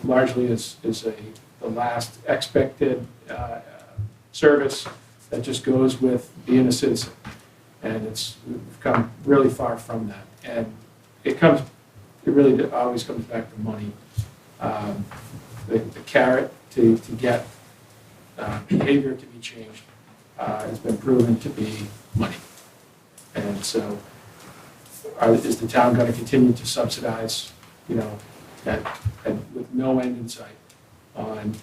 largely is the last expected service that just goes with being a citizen. And we've come really far from that. And it really always comes back to money. The carrot to get behavior to be changed has been proven to be money. And so is the town going to continue to subsidize, and with no end in sight on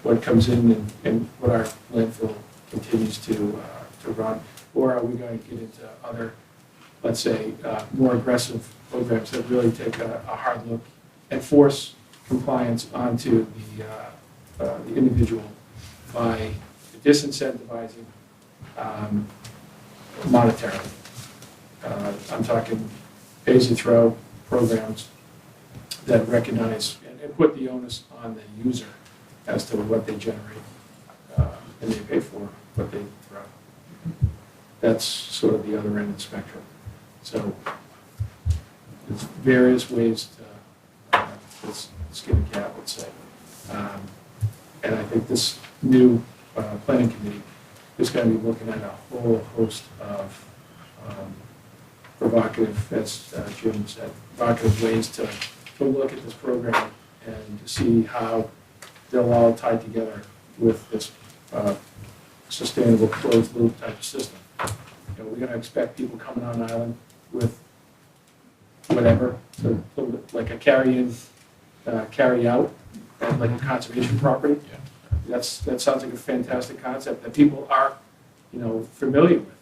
what comes in and what our landfill continues to run? Or are we going to get into other, let's say, more aggressive programs that really take a hard look and force compliance onto the individual by disincentivizing monetarily? I'm talking pay-as-you-throw programs that recognize and put the onus on the user as to what they generate, and they pay for what they throw. That's sort of the other end of the spectrum. So there's various ways to skin a cat, let's say. And I think this new planning committee is going to be looking at a whole host of provocative, as Jim said, provocative ways to look at this program and to see how they'll all tie together with this sustainable closed loop type of system. We're going to expect people coming on island with whatever, so like a carry-in, carry-out, and like a conservation property. That sounds like a fantastic concept that people are, familiar with,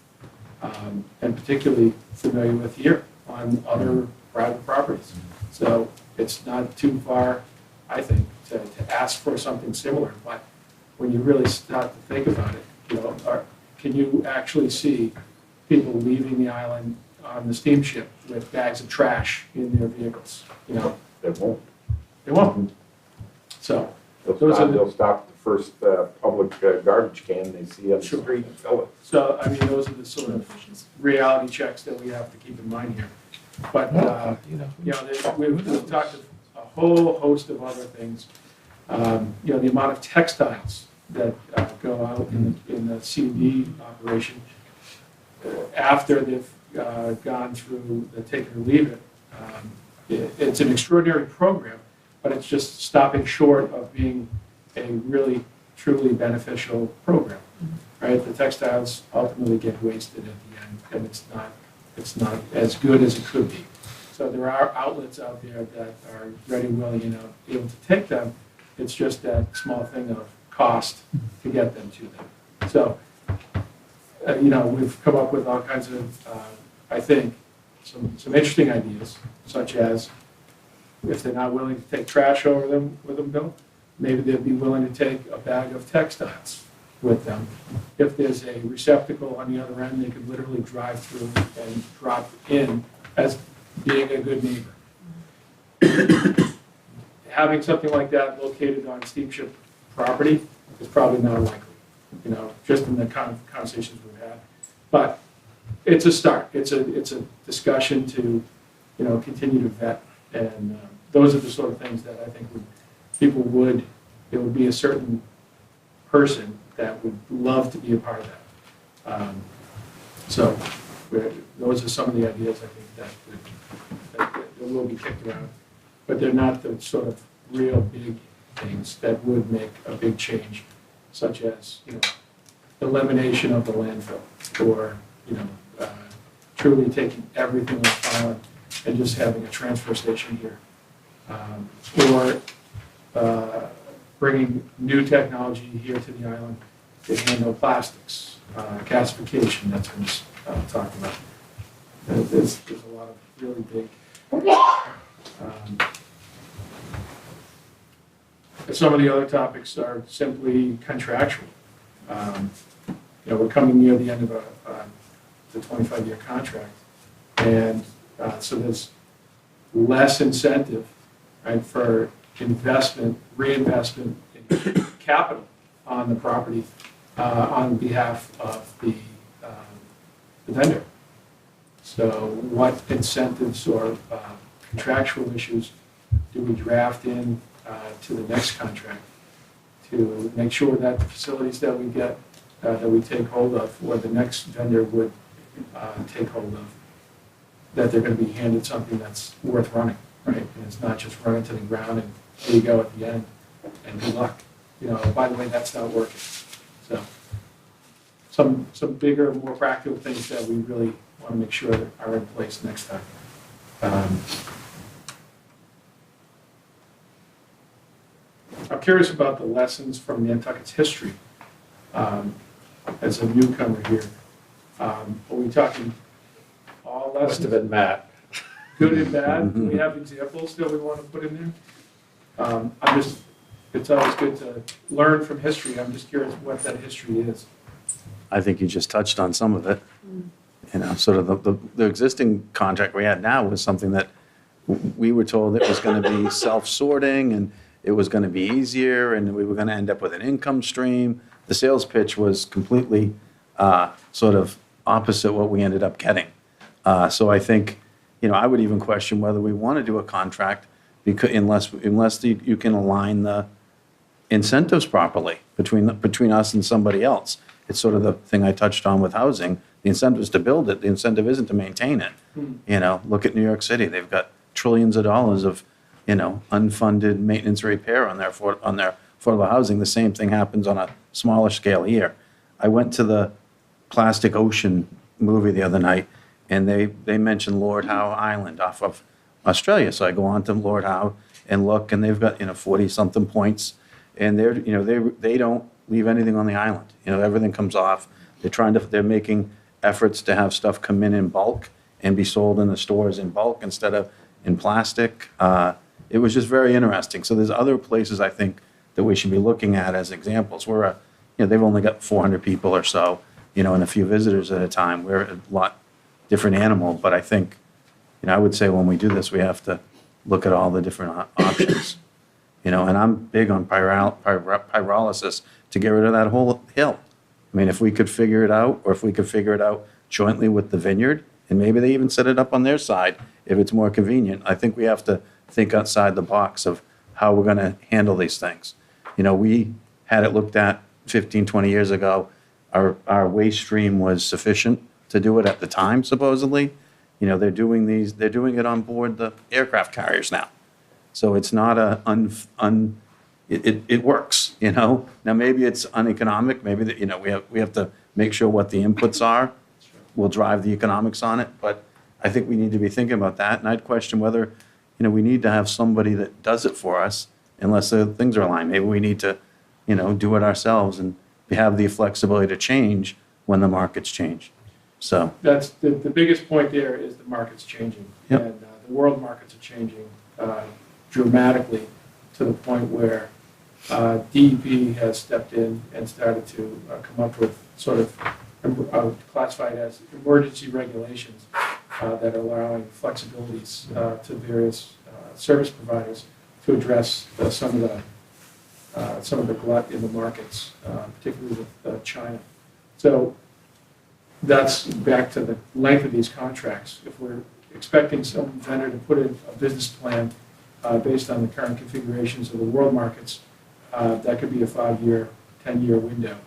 and particularly familiar with here on other private properties. So it's not too far, I think, to ask for something similar. But when you really start to think about it, can you actually see people leaving the island on the steamship with bags of trash in their vehicles? They won't. They won't. So they'll stop the first public garbage can they see on the street and fill it. So, those are the sort of reality checks that we have to keep in mind here. But, we've talked a whole host of other things. The amount of textiles that go out in the C&D operation after they've gone through the take it or leave it. It's an extraordinary program, but it's just stopping short of being a really, truly beneficial program, right? The textiles ultimately get wasted at the end, and it's not as good as it could be. So there are outlets out there that are ready, willing, able to take them. It's just that small thing of cost to get them to them. So, we've come up with all kinds of, I think, some interesting ideas, such as if they're not willing to take trash over them with them, Bill, maybe they'd be willing to take a bag of textiles with them. If there's a receptacle on the other end, they could literally drive through and drop in as being a good neighbor. having something like that located on steamship property is probably not likely, just in the conversations we've had. But it's a start. It's a discussion to, continue to vet. And those are the sort of things that I think there would be a certain person that would love to be a part of that. So those are some of the ideas I think that will be kicked around. But they're not the sort of real big things that would make a big change, such as, elimination of the landfill, or, truly taking everything off island and just having a transfer station here. Or bringing new technology here to the island to handle plastics, gasification, that's been talked about. There's a lot of really big. Some of the other topics are simply contractual. We're coming near the end of the 25-year contract, and so there's less incentive, right, for reinvestment in capital on the property on behalf of the vendor. So what incentives or contractual issues do we draft in to the next contract to make sure that the facilities that we get, that we take hold of, or the next vendor would take hold of, that they're going to be handed something that's worth running, right? And it's not just run into the ground and there you go at the end, and good luck. By the way, that's not working. So some bigger, more practical things that we really want to make sure that are in place next time. I'm curious about the lessons from Nantucket's history as a newcomer here. Are we talking all lessons? Must have been Matt. Good and bad? Do we have examples that we want to put in there? It's always good to learn from history. I'm just curious what that history is. I think you just touched on some of it. Sort of the existing contract we had now was something that we were told it was going to be self-sorting and it was going to be easier and we were going to end up with an income stream. The sales pitch was completely sort of opposite what we ended up getting. So I think, I would even question whether we want to do a contract because unless you can align the incentives properly between us and somebody else. It's sort of the thing I touched on with housing. The incentive is to build it. The incentive isn't to maintain it. Look at New York City. They've got trillions of dollars of, unfunded maintenance and repair on their affordable housing. The same thing happens on a smaller scale here. I went to the Plastic Ocean movie the other night, and they mentioned Lord Howe Island off of Australia. So I go on to Lord Howe and look, and they've got 40-something points, and they don't leave anything on the island. Everything comes off. They're making efforts to have stuff come in bulk and be sold in the stores in bulk instead of in plastic. It was just very interesting. So there's other places I think that we should be looking at as examples. They've only got 400 people or so, and a few visitors at a time. We're a lot different animal, but I think, I would say when we do this, we have to look at all the different options. And I'm big on pyrolysis to get rid of that whole hill. I mean, if we could figure it out, or if we could figure it out jointly with the vineyard, and maybe they even set it up on their side if it's more convenient, I think we have to think outside the box of how we're going to handle these things. We had it looked at 15, 20 years ago. Our waste stream was sufficient to do it at the time, supposedly. They're doing it on board the aircraft carriers now. So it's not it works, Now maybe it's uneconomic, maybe we have to make sure what the inputs are. We'll drive the economics on it, but I think we need to be thinking about that. And I'd question whether, we need to have somebody that does it for us unless the things are aligned. Maybe we need to, do it ourselves and have the flexibility to change when the markets change. So That's the biggest point there is the market's changing. Yep. And the world markets are changing dramatically to the point where DEP has stepped in and started to come up with sort of classified as emergency regulations that are allowing flexibilities to various service providers to address some of the glut in the markets, particularly with China. So that's back to the length of these contracts. If we're expecting some vendor to put in a business plan based on the current configurations of the world markets, that could be a 5-year, 10-year window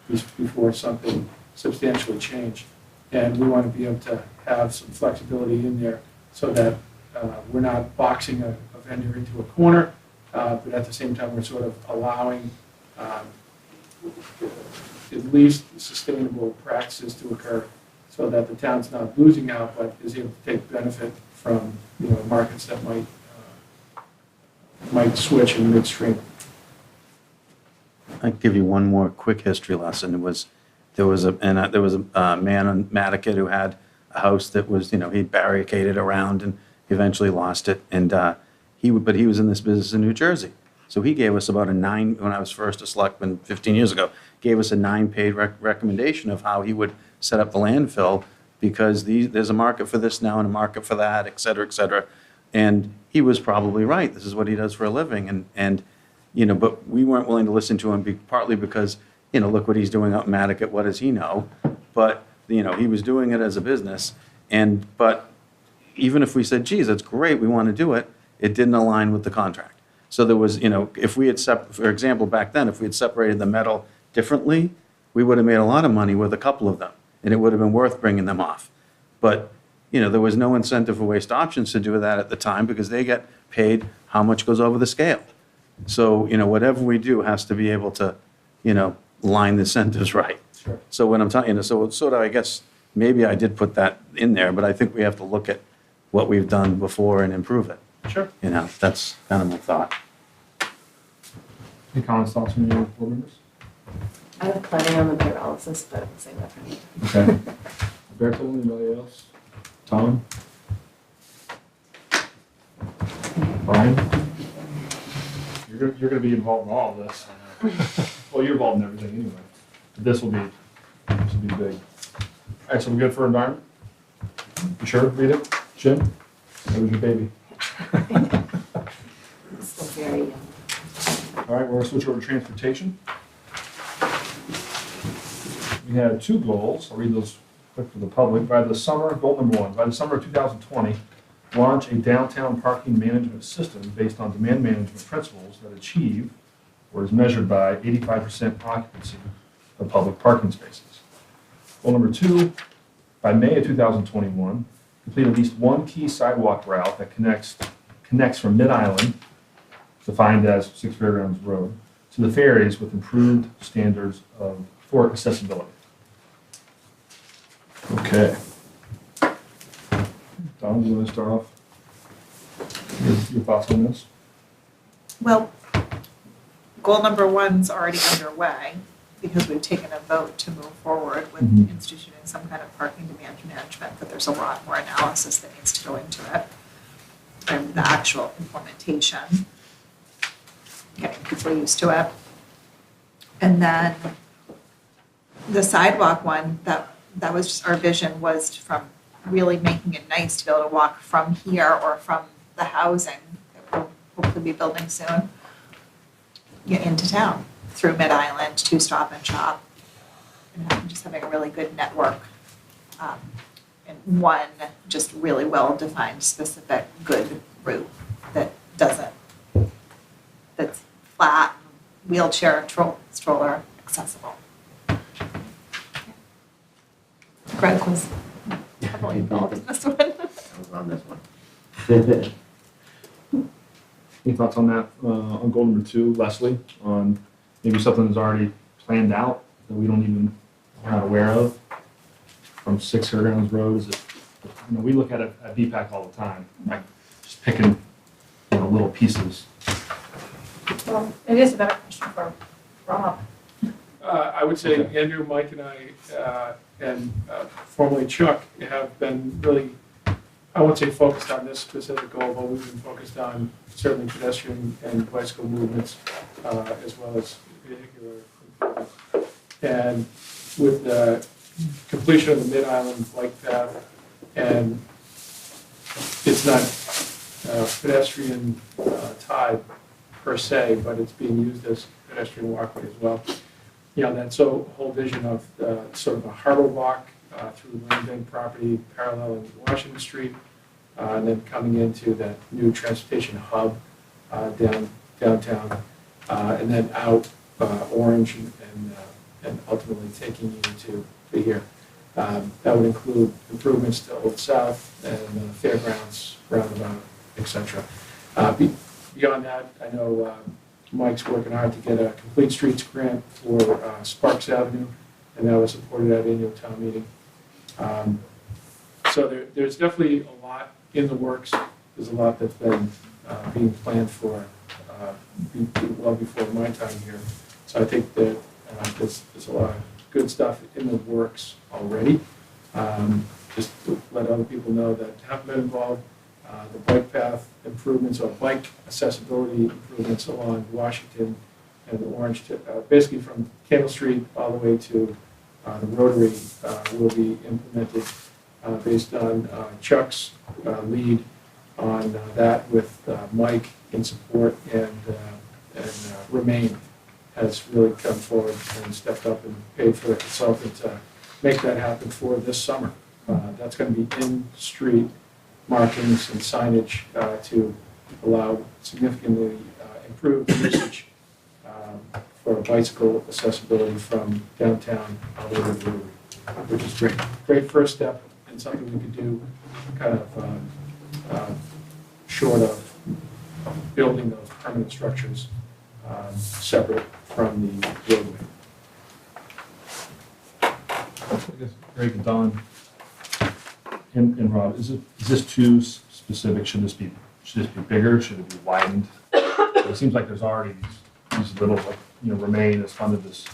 before something substantially changed. And we want to be able to have some flexibility in there so that we're not boxing a vendor into a corner, but at the same time, we're sort of allowing at least sustainable practices to occur so that the town's not losing out, but is able to take benefit from, markets that might switch in midstream. I'll give you one more quick history lesson. There was a man on Nantucket who had a house that was, he barricaded around and eventually lost it. And but he was in this business in New Jersey. So he gave us about a 9, when I was first a selectman 15 years ago, gave us a 9-page recommendation of how he would set up the landfill, because there's a market for this now and a market for that, et cetera, et cetera. And he was probably right. This is what he does for a living. And but we weren't willing to listen to him partly because, look what he's doing out in Nantucket. What does he know? But, he was doing it as a business. But even if we said, geez, that's great, we want to do it, it didn't align with the contract. So there was, if we had, for example, back then, if we had separated the metal differently, we would have made a lot of money with a couple of them, and it would have been worth bringing them off. But, there was no incentive for Waste Options to do that at the time, because they get paid how much goes over the scale. So, whatever we do has to be able to, line the incentives right. Sure. So when I'm talking, so sort of, I guess, maybe I did put that in there, but I think we have to look at what we've done before and improve it. Sure. That's kind of my thought. Any comments, thoughts from your board members? I have plenty on the pyrolysis, but I'll save that for later. Okay. Bertil, anybody else? Tom? Brian? You're gonna be involved in all of this. Well, you're involved in everything anyway. This will be big. All right, so we're good for environment? You sure, Rita? Jim? That was your baby. Still very young. All right, we're gonna switch over to transportation. We had 2 goals. I'll read those quick for the public. Goal number 1, by the summer of 2020, launch a downtown parking management system based on demand management principles that achieve or is measured by 85% occupancy of public parking spaces. Goal number 2, by May of 2021, complete at least one key sidewalk route that connects from Mid-Island, defined as 6 Fairgrounds Road, to the ferries with improved standards for accessibility. Okay. Don, do you want to start off? Your thoughts on this? Well, goal number 1's already underway because we've taken a vote to move forward with instituting some kind of parking demand management, but there's a lot more analysis that needs to go into it and the actual implementation, getting people used to it. And then the sidewalk one, that was just our vision, was from really making it nice to be able to walk from here or from the housing that we'll hopefully be building soon, get into town through Mid-Island to Stop and Shop, and just having a really good network, and one just really well-defined, specific, good route that's flat, wheelchair, stroller accessible. Greg was heavily involved in this one. I was on this one. Any thoughts on that, on goal number 2, Leslie, on maybe something that's already planned out that we don't even, we're not aware of from 6 Fairgrounds Road? Is it, we look at it at BPAC all the time, like just picking, little pieces. Well, it is a better question for Rob. I would say Andrew, Mike, and I, and formerly Chuck, have been really, I won't say focused on this specific goal, but we've been focused on certainly pedestrian and bicycle movements, as well as vehicular improvement. And with the completion of the Mid-Island bike path, and it's not pedestrian tide per se, but it's being used as pedestrian walkway as well. That whole vision of sort of a harbor walk through the Land Bank property paralleling Washington Street, and then coming into that new transportation hub downtown, and then out Orange and ultimately taking you to here. That would include improvements to Old South and fairgrounds, roundabout, etc. Beyond that, I know Mike's working hard to get a complete streets grant for Sparks Avenue, and that was supported at annual town meeting. So there's definitely a lot in the works. There's a lot that's been being planned for well before my time here. So I think that there's a lot of good stuff in the works already. Just to let other people know that have been involved. The bike path improvements or bike accessibility improvements along Washington and Orange, basically from Candle Street all the way to the Rotary will be implemented based on Chuck's lead on that with Mike in support, and Remain has really come forward and stepped up and paid for a consultant to make that happen for this summer. That's going to be in-street markings and signage to allow significantly improved usage for bicycle accessibility from downtown all the way to the Rotary, which is great. Great first step and something we could do kind of short of building those permanent structures separate from the roadway. I guess Greg and Don and Rob, is this too specific? Should this be bigger? Should it be widened? It seems like there's already these little, Remain has funded this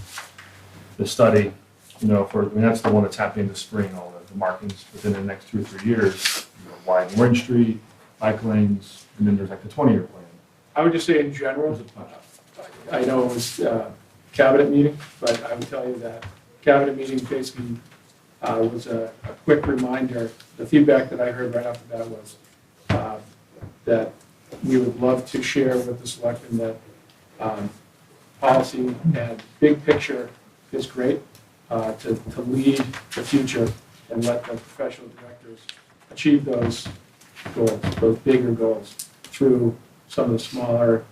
study, that's the one that's happening this spring, all the markings within the next 2 or 3 years, widen Orange Street, bike lanes, and then there's like the 20-year plan. I would just say in general, I know it was cabinet meeting, but I would tell you that cabinet meeting basically was a quick reminder. The feedback that I heard right off the bat was that we would love to share with the selectmen that policy and big picture is great to lead the future and let the professional directors achieve those goals, those bigger goals, through some of the smaller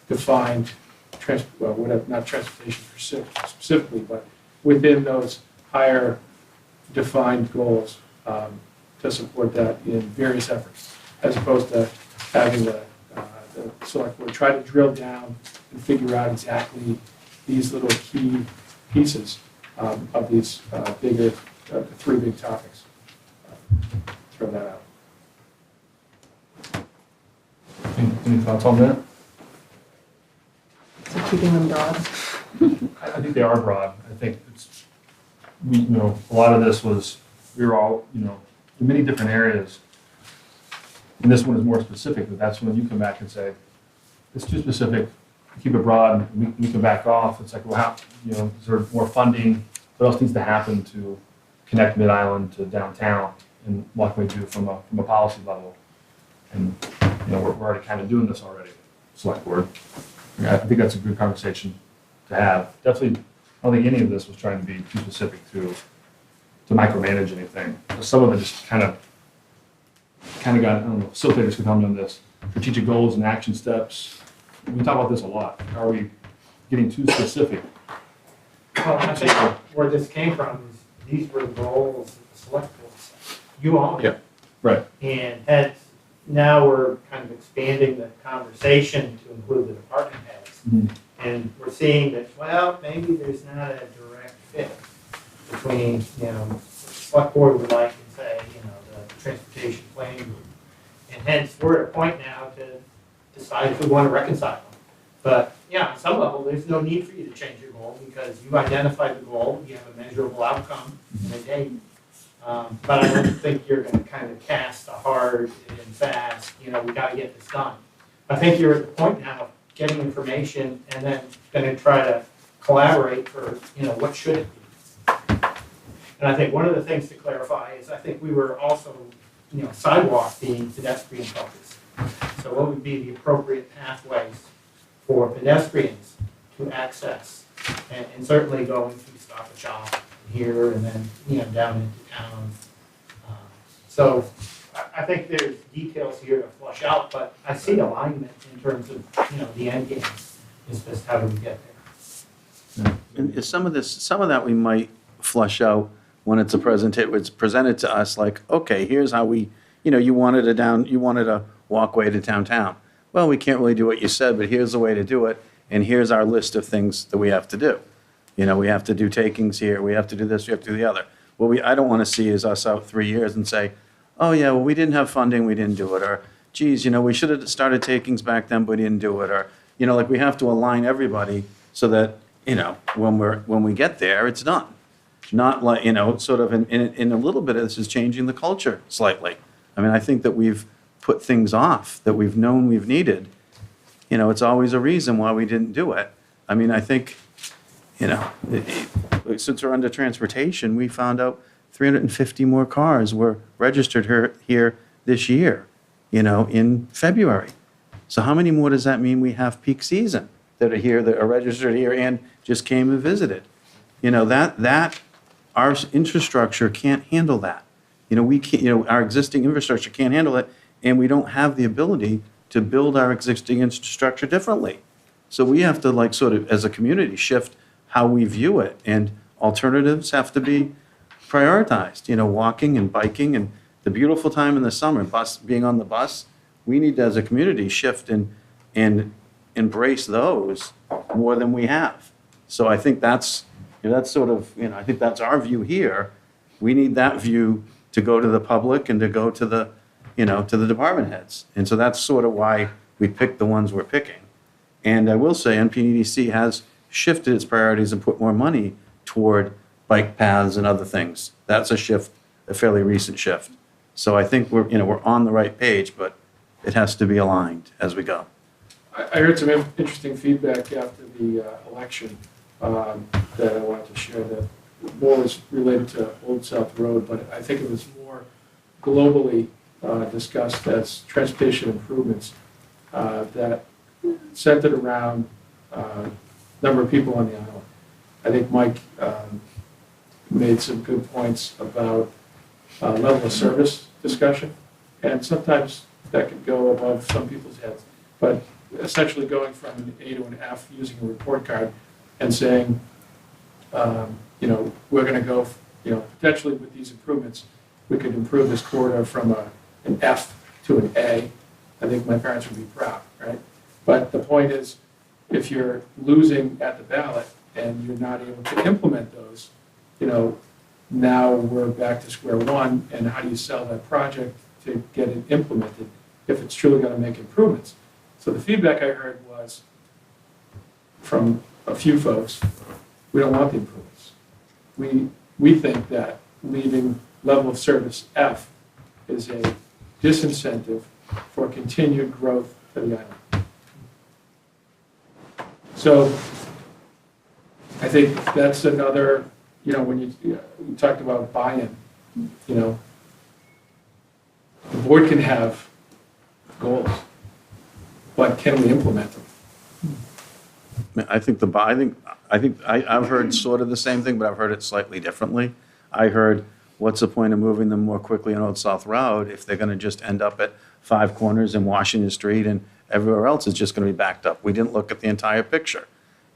defined, not transportation specifically, but within those higher defined goals to support that in various efforts, as opposed to having the select board try to drill down and figure out exactly these little key pieces of these bigger, three big topics. Throw that out. Any thoughts on that? So keeping them broad. I think they are broad. I think a lot of this was, we were all, in many different areas. And this one is more specific, but that's when you come back and say, it's too specific, keep it broad, and we can back off. It's like, well, how, is there more funding? What else needs to happen to connect Mid-Island to downtown? And what can we do from a policy level? And, we're already kind of doing this already, select board. I think that's a good conversation to have. Definitely, I don't think any of this was trying to be too specific to micromanage anything. Some of it just kind of got, I don't know, facilitators could comment on this. Strategic goals and action steps. We talk about this a lot. Are we getting too specific? Well, I think where this came from is these were the goals that the select board set. You all. Yeah. Right. And hence, now we're kind of expanding the conversation to include the department heads. Mm-hmm. And we're seeing that, well, maybe there's not a direct fit between, the select board would like and say, the transportation planning group. And hence, we're at a point now to decide if we want to reconcile them. But yeah, on some level, there's no need for you to change your goal because you've identified the goal, you have a measurable outcome and a date. But I don't think you're going to kind of cast a hard and fast, we got to get this done. I think you're at the point now of getting information and then going to try to collaborate for, what should it be. And I think one of the things to clarify is I think we were also sidewalk being pedestrian focused. So what would be the appropriate pathways for pedestrians to access? And certainly going through Stop and Shop here and then, down into town. So I think there's details here to flush out, but I see alignment in terms of, the end game. It's just how do we get there? And some of that we might flush out when it's presented to us, like, okay, here's how we, you wanted a walkway to downtown. Well, we can't really do what you said, but here's the way to do it, and here's our list of things that we have to do. We have to do takings here, we have to do this, we have to do the other. What I don't want to see is us out 3 years and say, oh yeah, well, we didn't have funding, we didn't do it, or geez, we should have started takings back then, but we didn't do it, or, like we have to align everybody so that, when we get there, it's done. Not like, sort of in a little bit of this is changing the culture slightly. I mean, I think that we've put things off that we've known we've needed. It's always a reason why we didn't do it. I mean, I think, since we're under transportation, we found out 350 more cars were registered here this year, in February. So how many more does that mean we have peak season that are here, that are registered here and just came and visited? That our infrastructure can't handle that. We can't, our existing infrastructure can't handle it, and we don't have the ability to build our existing infrastructure differently. So we have to, sort of, as a community, shift how we view it, and alternatives have to be prioritized. Walking and biking and the beautiful time in the summer, being on the bus. We need to, as a community, shift and embrace those more than we have. So I think that's sort of, I think that's our view here. We need that view to go to the public and to go to the, to the department heads. And so that's sort of why we picked the ones we're picking. And I will say NPDC has shifted its priorities and put more money toward bike paths and other things. That's a shift, a fairly recent shift. So I think we're on the right page, but it has to be aligned as we go. I heard some interesting feedback after the election that I wanted to share, that more was related to Old South Road, but I think it was more globally discussed as transportation improvements that centered around number of people on the island. I think Mike made some good points about level of service discussion, and sometimes that could go above some people's heads. But essentially going from an A to an F using a report card and saying, we're going to go, potentially with these improvements, we could improve this corridor from an F to an A. I think my parents would be proud, right? But the point is, if you're losing at the ballot and you're not able to implement those, now we're back to square one, and how do you sell that project to get it implemented if it's truly going to make improvements? So the feedback I heard was from a few folks, we don't want the improvements. We think that leaving level of service F is a disincentive for continued growth for the island. So I think that's another, when you talked about buy-in, the board can have goals, but can we implement them? I've heard sort of the same thing, but I've heard it slightly differently. I heard, what's the point of moving them more quickly on Old South Road if they're going to just end up at Five Corners and Washington Street and everywhere else is just going to be backed up? We didn't look at the entire picture.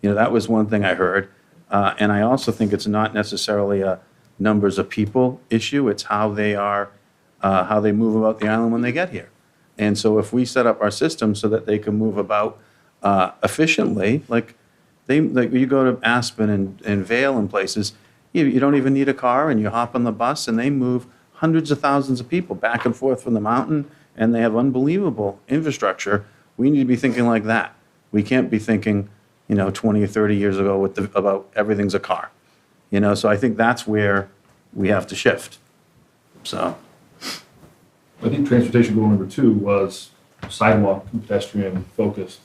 That was one thing I heard. And I also think it's not necessarily a numbers of people issue. It's how they move about the island when they get here. And so if we set up our system so that they can move about efficiently, like you go to Aspen and Vail and places, you don't even need a car, and you hop on the bus and they move hundreds of thousands of people back and forth from the mountain, and they have unbelievable infrastructure. We need to be thinking like that. We can't be thinking, 20 or 30 years ago about everything's a car. So I think that's where we have to shift. So. I think transportation goal number 2 was sidewalk and pedestrian focused,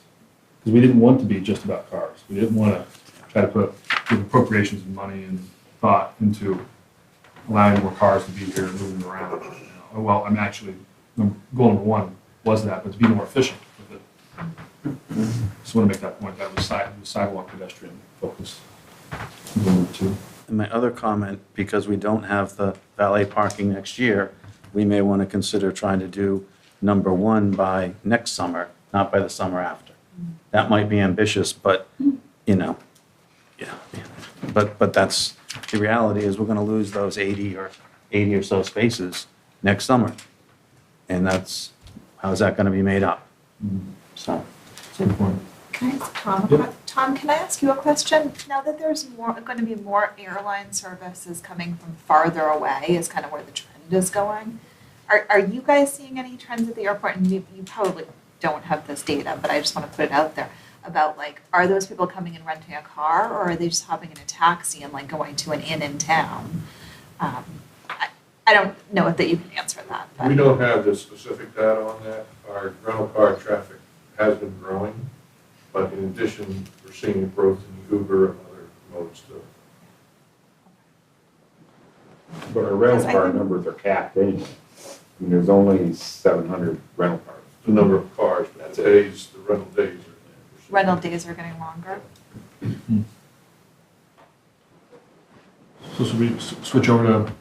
because we didn't want to be just about cars. We didn't want to try to put appropriations and money and thought into allowing more cars to be here and moving around. well, I'm actually, goal number one was that, but to be more efficient with it. Just want to make that point, that was sidewalk pedestrian focused. Goal number two. And my other comment, because we don't have the valet parking next year, we may want to consider trying to do number one by next summer, not by the summer after. That might be ambitious, but, you know, yeah. But that's, the reality is we're going to lose those 80 or so spaces next summer. And that's, how's that going to be made up? So. Good point. Can I ask Tom, Yep. Tom, can I ask you a question? Now that there's going to be more airline services coming from farther away is kind of where the trend is going. Are you guys seeing any trends at the airport? And you probably don't have this data, but I just want to put it out there about like, are those people coming and renting a car, or are they just hopping in a taxi and like going to an inn in town? I don't know that you can answer that. But. We don't have the specific data on that. Our rental car traffic has been growing, but in addition, we're seeing growth in Uber and other modes too. But our rental car numbers are capped anyway. I mean, there's only 700 rental cars. The number of cars, but the days, the rental days are. Rental days are getting longer. So should we switch over to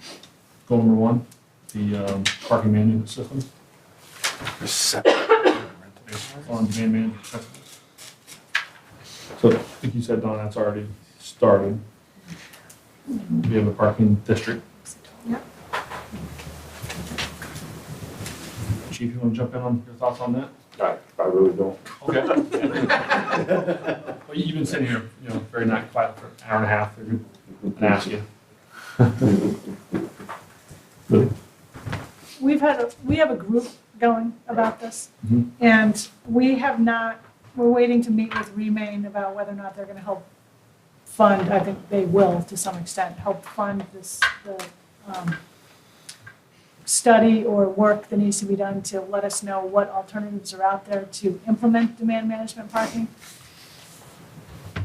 goal number one, the parking management systems? On demand management systems. So I think you said, Don, that's already started. We have a parking district. Yep. Chief, you want to jump in on your thoughts on that? I really don't. Okay. Well, you've been sitting here, you know, very not quiet for an hour and a half. Figured I'd ask you. Really? We have a group going about this, Mhm. and we're waiting to meet with Remain about whether or not they're gonna help fund, I think they will to some extent, help fund the study or work that needs to be done to let us know what alternatives are out there to implement demand management parking.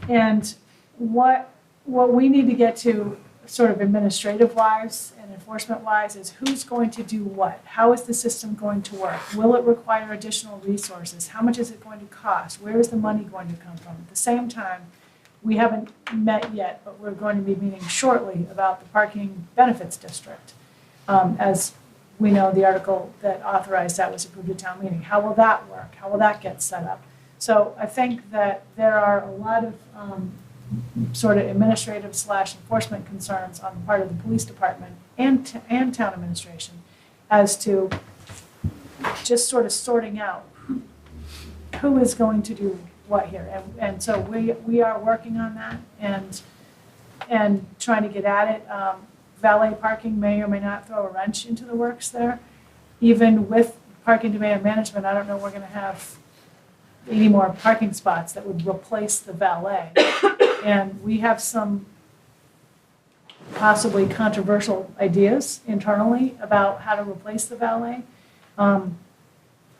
And what we need to get to sort of administrative wise and enforcement wise is who's going to do what? How is the system going to work? Will it require additional resources? How much is it going to cost? Where is the money going to come from? At the same time, we haven't met yet, but we're going to be meeting shortly about the parking benefits district. As we know, the article that authorized that was approved at town meeting. How will that work? How will that get set up? So I think that there are a lot of sort of administrative / enforcement concerns on the part of the police department and town administration as to just sort of sorting out who is going to do what here. And so we are working on that and trying to get at it. Valet parking may or may not throw a wrench into the works there. Even with parking demand management, I don't know we're going to have 80 more parking spots that would replace the valet. And we have some possibly controversial ideas internally about how to replace the valet.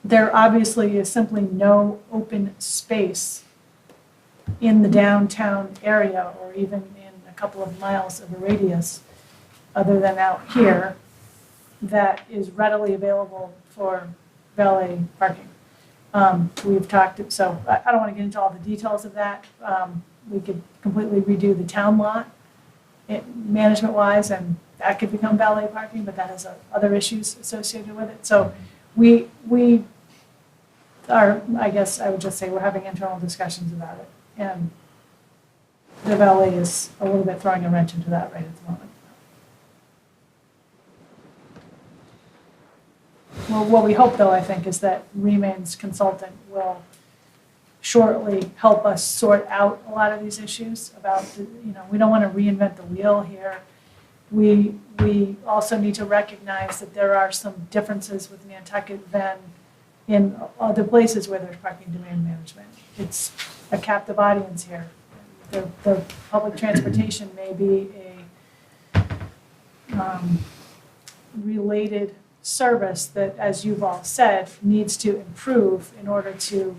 There obviously is simply no open space in the downtown area or even in a couple of miles of a radius other than out here that is readily available for valet parking. We've talked, so I don't want to get into all the details of that. We could completely redo the town lot management-wise, and that could become valet parking, but that has other issues associated with it. So we are, I guess I would just say we're having internal discussions about it. And the valet is a little bit throwing a wrench into that right at the moment. Well, what we hope, though, I think, is that Remain's consultant will shortly help us sort out a lot of these issues about, we don't want to reinvent the wheel here. We also need to recognize that there are some differences with Nantucket than in other places where there's parking demand management. It's a captive audience here. The public transportation may be a related service that, as you've all said, needs to improve in order to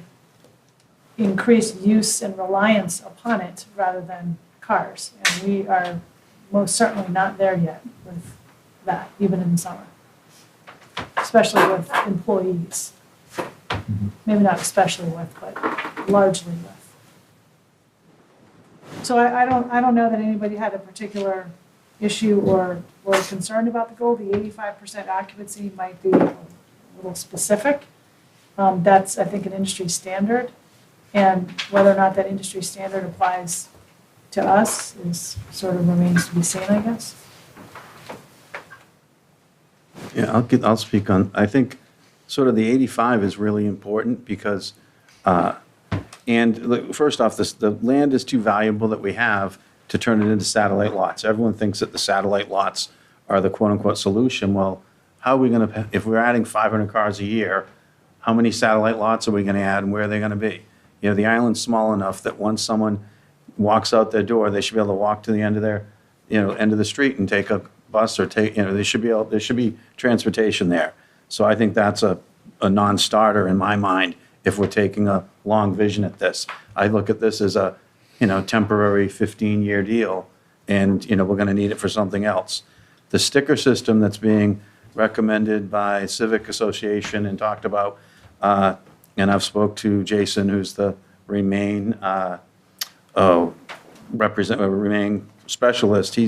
increase use and reliance upon it rather than cars. And we are most certainly not there yet with that, even in the summer. especially with employees. Maybe not especially with, but largely with. So I don't know that anybody had a particular issue or concern about the goal. The 85% occupancy might be a little specific. That's, I think, an industry standard. And whether or not that industry standard applies to us is sort of remains to be seen, I guess. Yeah, I'll speak on, I think sort of the 85 is really important because, first off, the land is too valuable that we have to turn it into satellite lots. Everyone thinks that the satellite lots are the quote-unquote solution. Well, how are we going to, if we're adding 500 cars a year, how many satellite lots are we going to add and where are they going to be? You know, the island's small enough that once someone walks out their door, they should be able to walk to the end of their, end of the street and take a bus or there should be transportation there. So I think that's a non-starter in my mind if we're taking a long vision at this. I look at this as a, temporary 15-year deal and, we're going to need it for something else. The sticker system that's being recommended by Civic Association and talked about, and I've spoke to Jason, who's the Remain Remain specialist.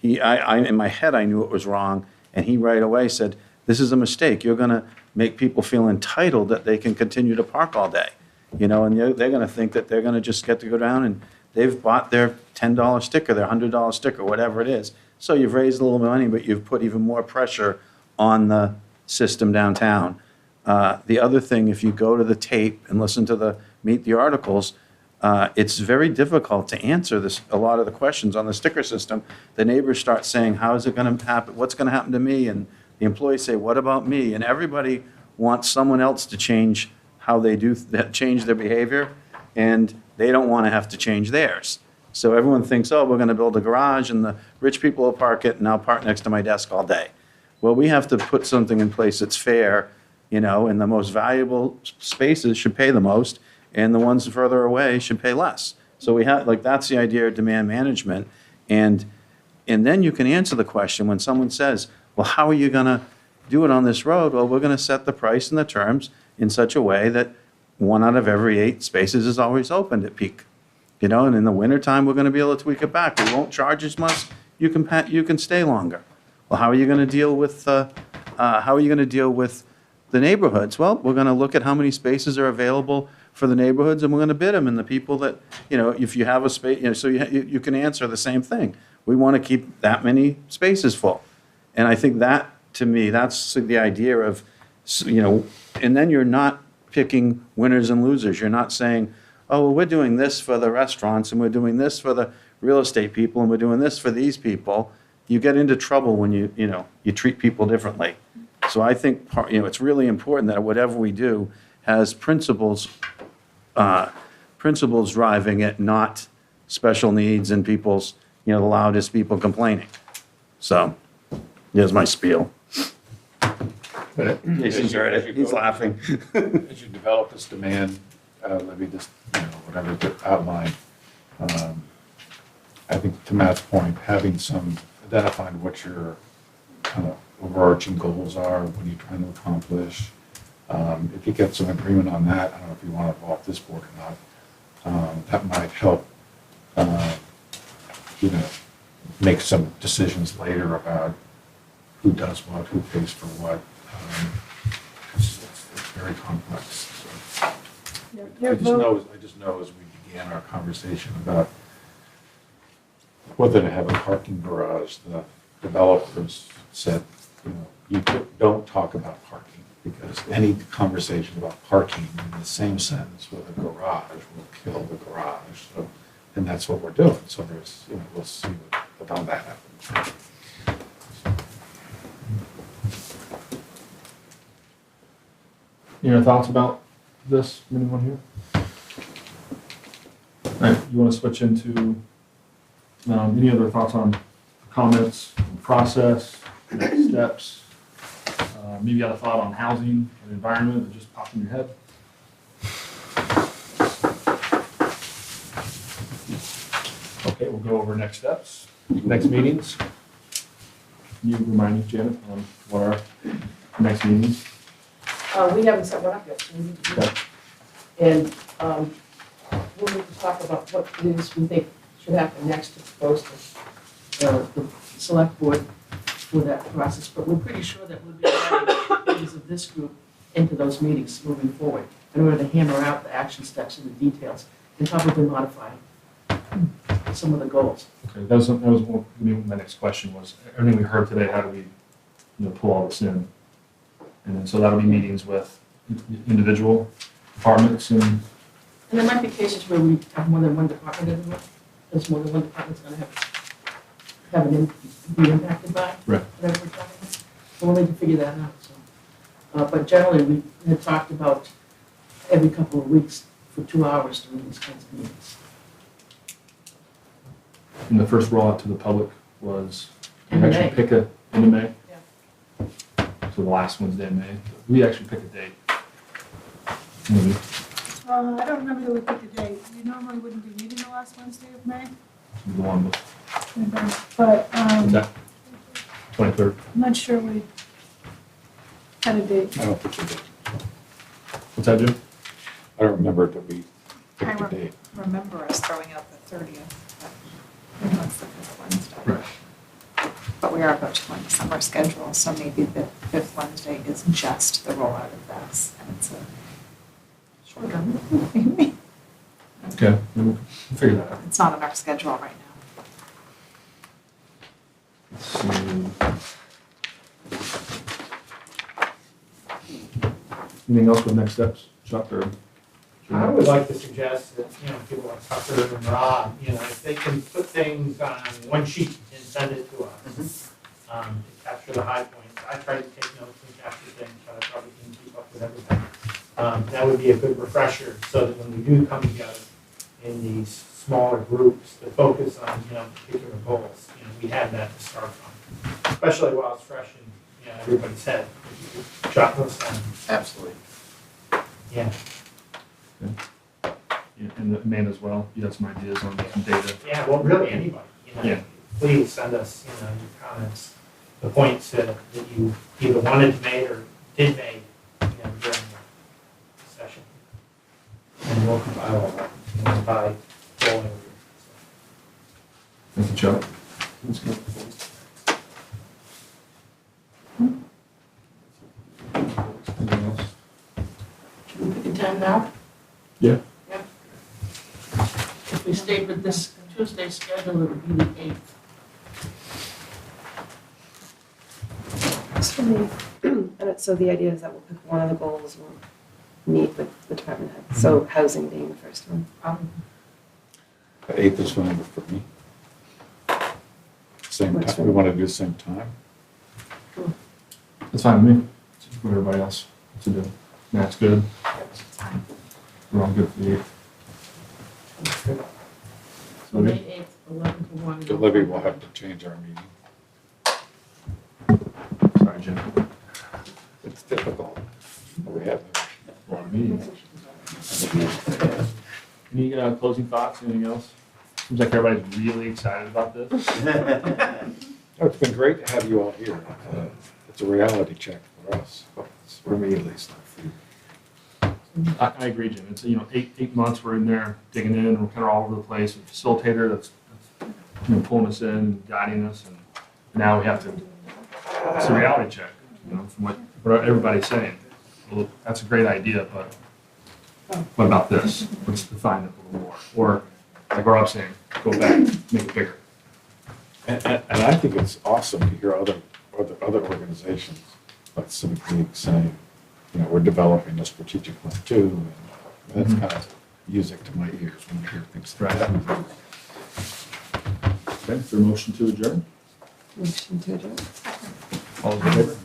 I in my head I knew it was wrong, and he right away said, "This is a mistake. You're going to make people feel entitled that they can continue to park all day, and they're going to think that they're going to just get to go down and they've bought their $10 sticker, their $100 sticker, whatever it is. So you've raised a little money, but you've put even more pressure on the system downtown." The other thing, if you go to the tape and listen to Meet the Articles, it's very difficult to answer a lot of the questions on the sticker system. The neighbors start saying, how is it going to happen? What's going to happen to me? And the employees say, what about me? And everybody wants someone else to change how they change their behavior, and they don't want to have to change theirs. So everyone thinks, oh, we're going to build a garage and the rich people will park it and I'll park next to my desk all day. Well, we have to put something in place that's fair, and the most valuable spaces should pay the most, and the ones further away should pay less. So we have, that's the idea of demand management. And then you can answer the question when someone says, well, how are you going to do it on this road? Well, we're going to set the price and the terms in such a way that 1 out of every 8 spaces is always opened at peak. And in the wintertime, we're going to be able to tweak it back. We won't charge as much. You can stay longer. Well, how are you going to deal with the neighborhoods? Well, we're going to look at how many spaces are available for the neighborhoods, and we're going to bid them. And the people that, if you have a space, so you can answer the same thing. We want to keep that many spaces full. And I think that, to me, that's the idea of, and then you're not picking winners and losers. You're not saying, oh, well, we're doing this for the restaurants, and we're doing this for the real estate people, and we're doing this for these people. You get into trouble when you treat people differently. So I think it's really important that whatever we do has principles driving it, not special needs and people's, the loudest people complaining. So here's my spiel. Jason's heard it. He's laughing. As you develop this demand, levy, this, whatever outline, I think to Matt's point, identifying what your kind of overarching goals are, what are you trying to accomplish. If you get some agreement on that, I don't know if you want to involve this board or not, that might help, make some decisions later about who does what, who pays for what. It's very complex. So. I just know as we began our conversation about whether to have a parking garage, the developers said, you don't talk about parking, because any conversation about parking in the same sentence with a garage will kill the garage. So, and that's what we're doing. So there's, we'll see how that happens. Any other thoughts about this, anyone here? All right, you want to switch into any other thoughts on comments, process, next steps? Maybe you had a thought on housing and environment that just popped in your head? Okay, we'll go over next steps, next meetings. Can you remind me, Janet, on what our next meetings? We haven't set one up yet, so we need to do that. And we'll need to talk about what it is we think should happen next to propose to the select board for that process. But we're pretty sure that we'll be adding members of this group into those meetings moving forward in order to hammer out the action steps and the details and probably modify some of the goals. Okay, that was my next question was, everything we heard today, how do we, pull all this in? And then, so that'll be meetings with individual departments and, And there might be cases where we have more than one department in the room. There's more than one department's gonna be impacted by Right. whatever we're talking about. So we'll need to figure that out, so. But generally, we had talked about every couple of weeks for 2 hours doing these kinds of meetings. and the first rollout to the public was, we In actually May. pick a, in May? Yeah. So the last Wednesday in May. We actually pick a date. Maybe. I don't remember that we picked a date. We normally wouldn't be meeting the last Wednesday of May. The one with, But, what's that? 23rd. I'm not sure we had a date. I don't think we did. What's that, Jim? I don't remember that we I picked a date. remember us throwing out the 30th, but I know it's the fifth Wednesday. Right. But we are about to go into summer schedule, so maybe the fifth Wednesday is just the rollout of this, and it's a shorter, maybe. Okay, we'll figure that out. It's not on our schedule right now. Let's see. Anything else with next steps, Chuck, or? I would like to suggest that, people like Tucker and Rob, if they can put things on one sheet and send it to us, to capture the high points. I try to take notes and capture things, but I probably can keep up with everything. That would be a good refresher, so that when we do come together in these smaller groups to focus on, particular goals, we have that to start from. Especially while it's fresh in, everybody's head. Jot those down. Absolutely. Yeah. And Amanda as well, you have some ideas on some data? Yeah, well, really anybody, Yeah. Please send us, your comments, the points that you either wanted made or did make, during the session. And we'll compile all that, by rolling. Thank you, Chuck. Anything else? Should we pick a time now? Yeah. Yeah. If we stayed with this Tuesday schedule, it would be the 8th. So the idea is that we'll pick one of the goals, we'll meet with the department head. So housing being the first one. The 8th is fine for me. Same Works for time, we me. want to do the same time. That's fine with me. It's what everybody else to do. Matt's good. We're all good for the 8th. So May 8th, 11 to 1. So Libby will have to change our meeting. Sorry, Jim. It's difficult. We have A lot of meetings. Any closing thoughts, anything else? Seems like everybody's really excited about this. Oh, it's been great to have you all here. It's a reality check for us, for me at least, not for you. I agree, Jim. It's, 8 months we're in there digging in, and we're kind of all over the place. A facilitator that's pulling us in, and guiding us, and now we have to, it's a reality check, from what everybody's saying. Well, that's a great idea, but what about this? Let's define it a little more. Or, like Rob's saying, go back, make it bigger. And I think it's awesome to hear other organizations like Civic League saying, we're developing a strategic plan too. And that's kind of music to my ears when I hear things like that. Okay, is there a motion to adjourn? Motion to adjourn. All those in favor?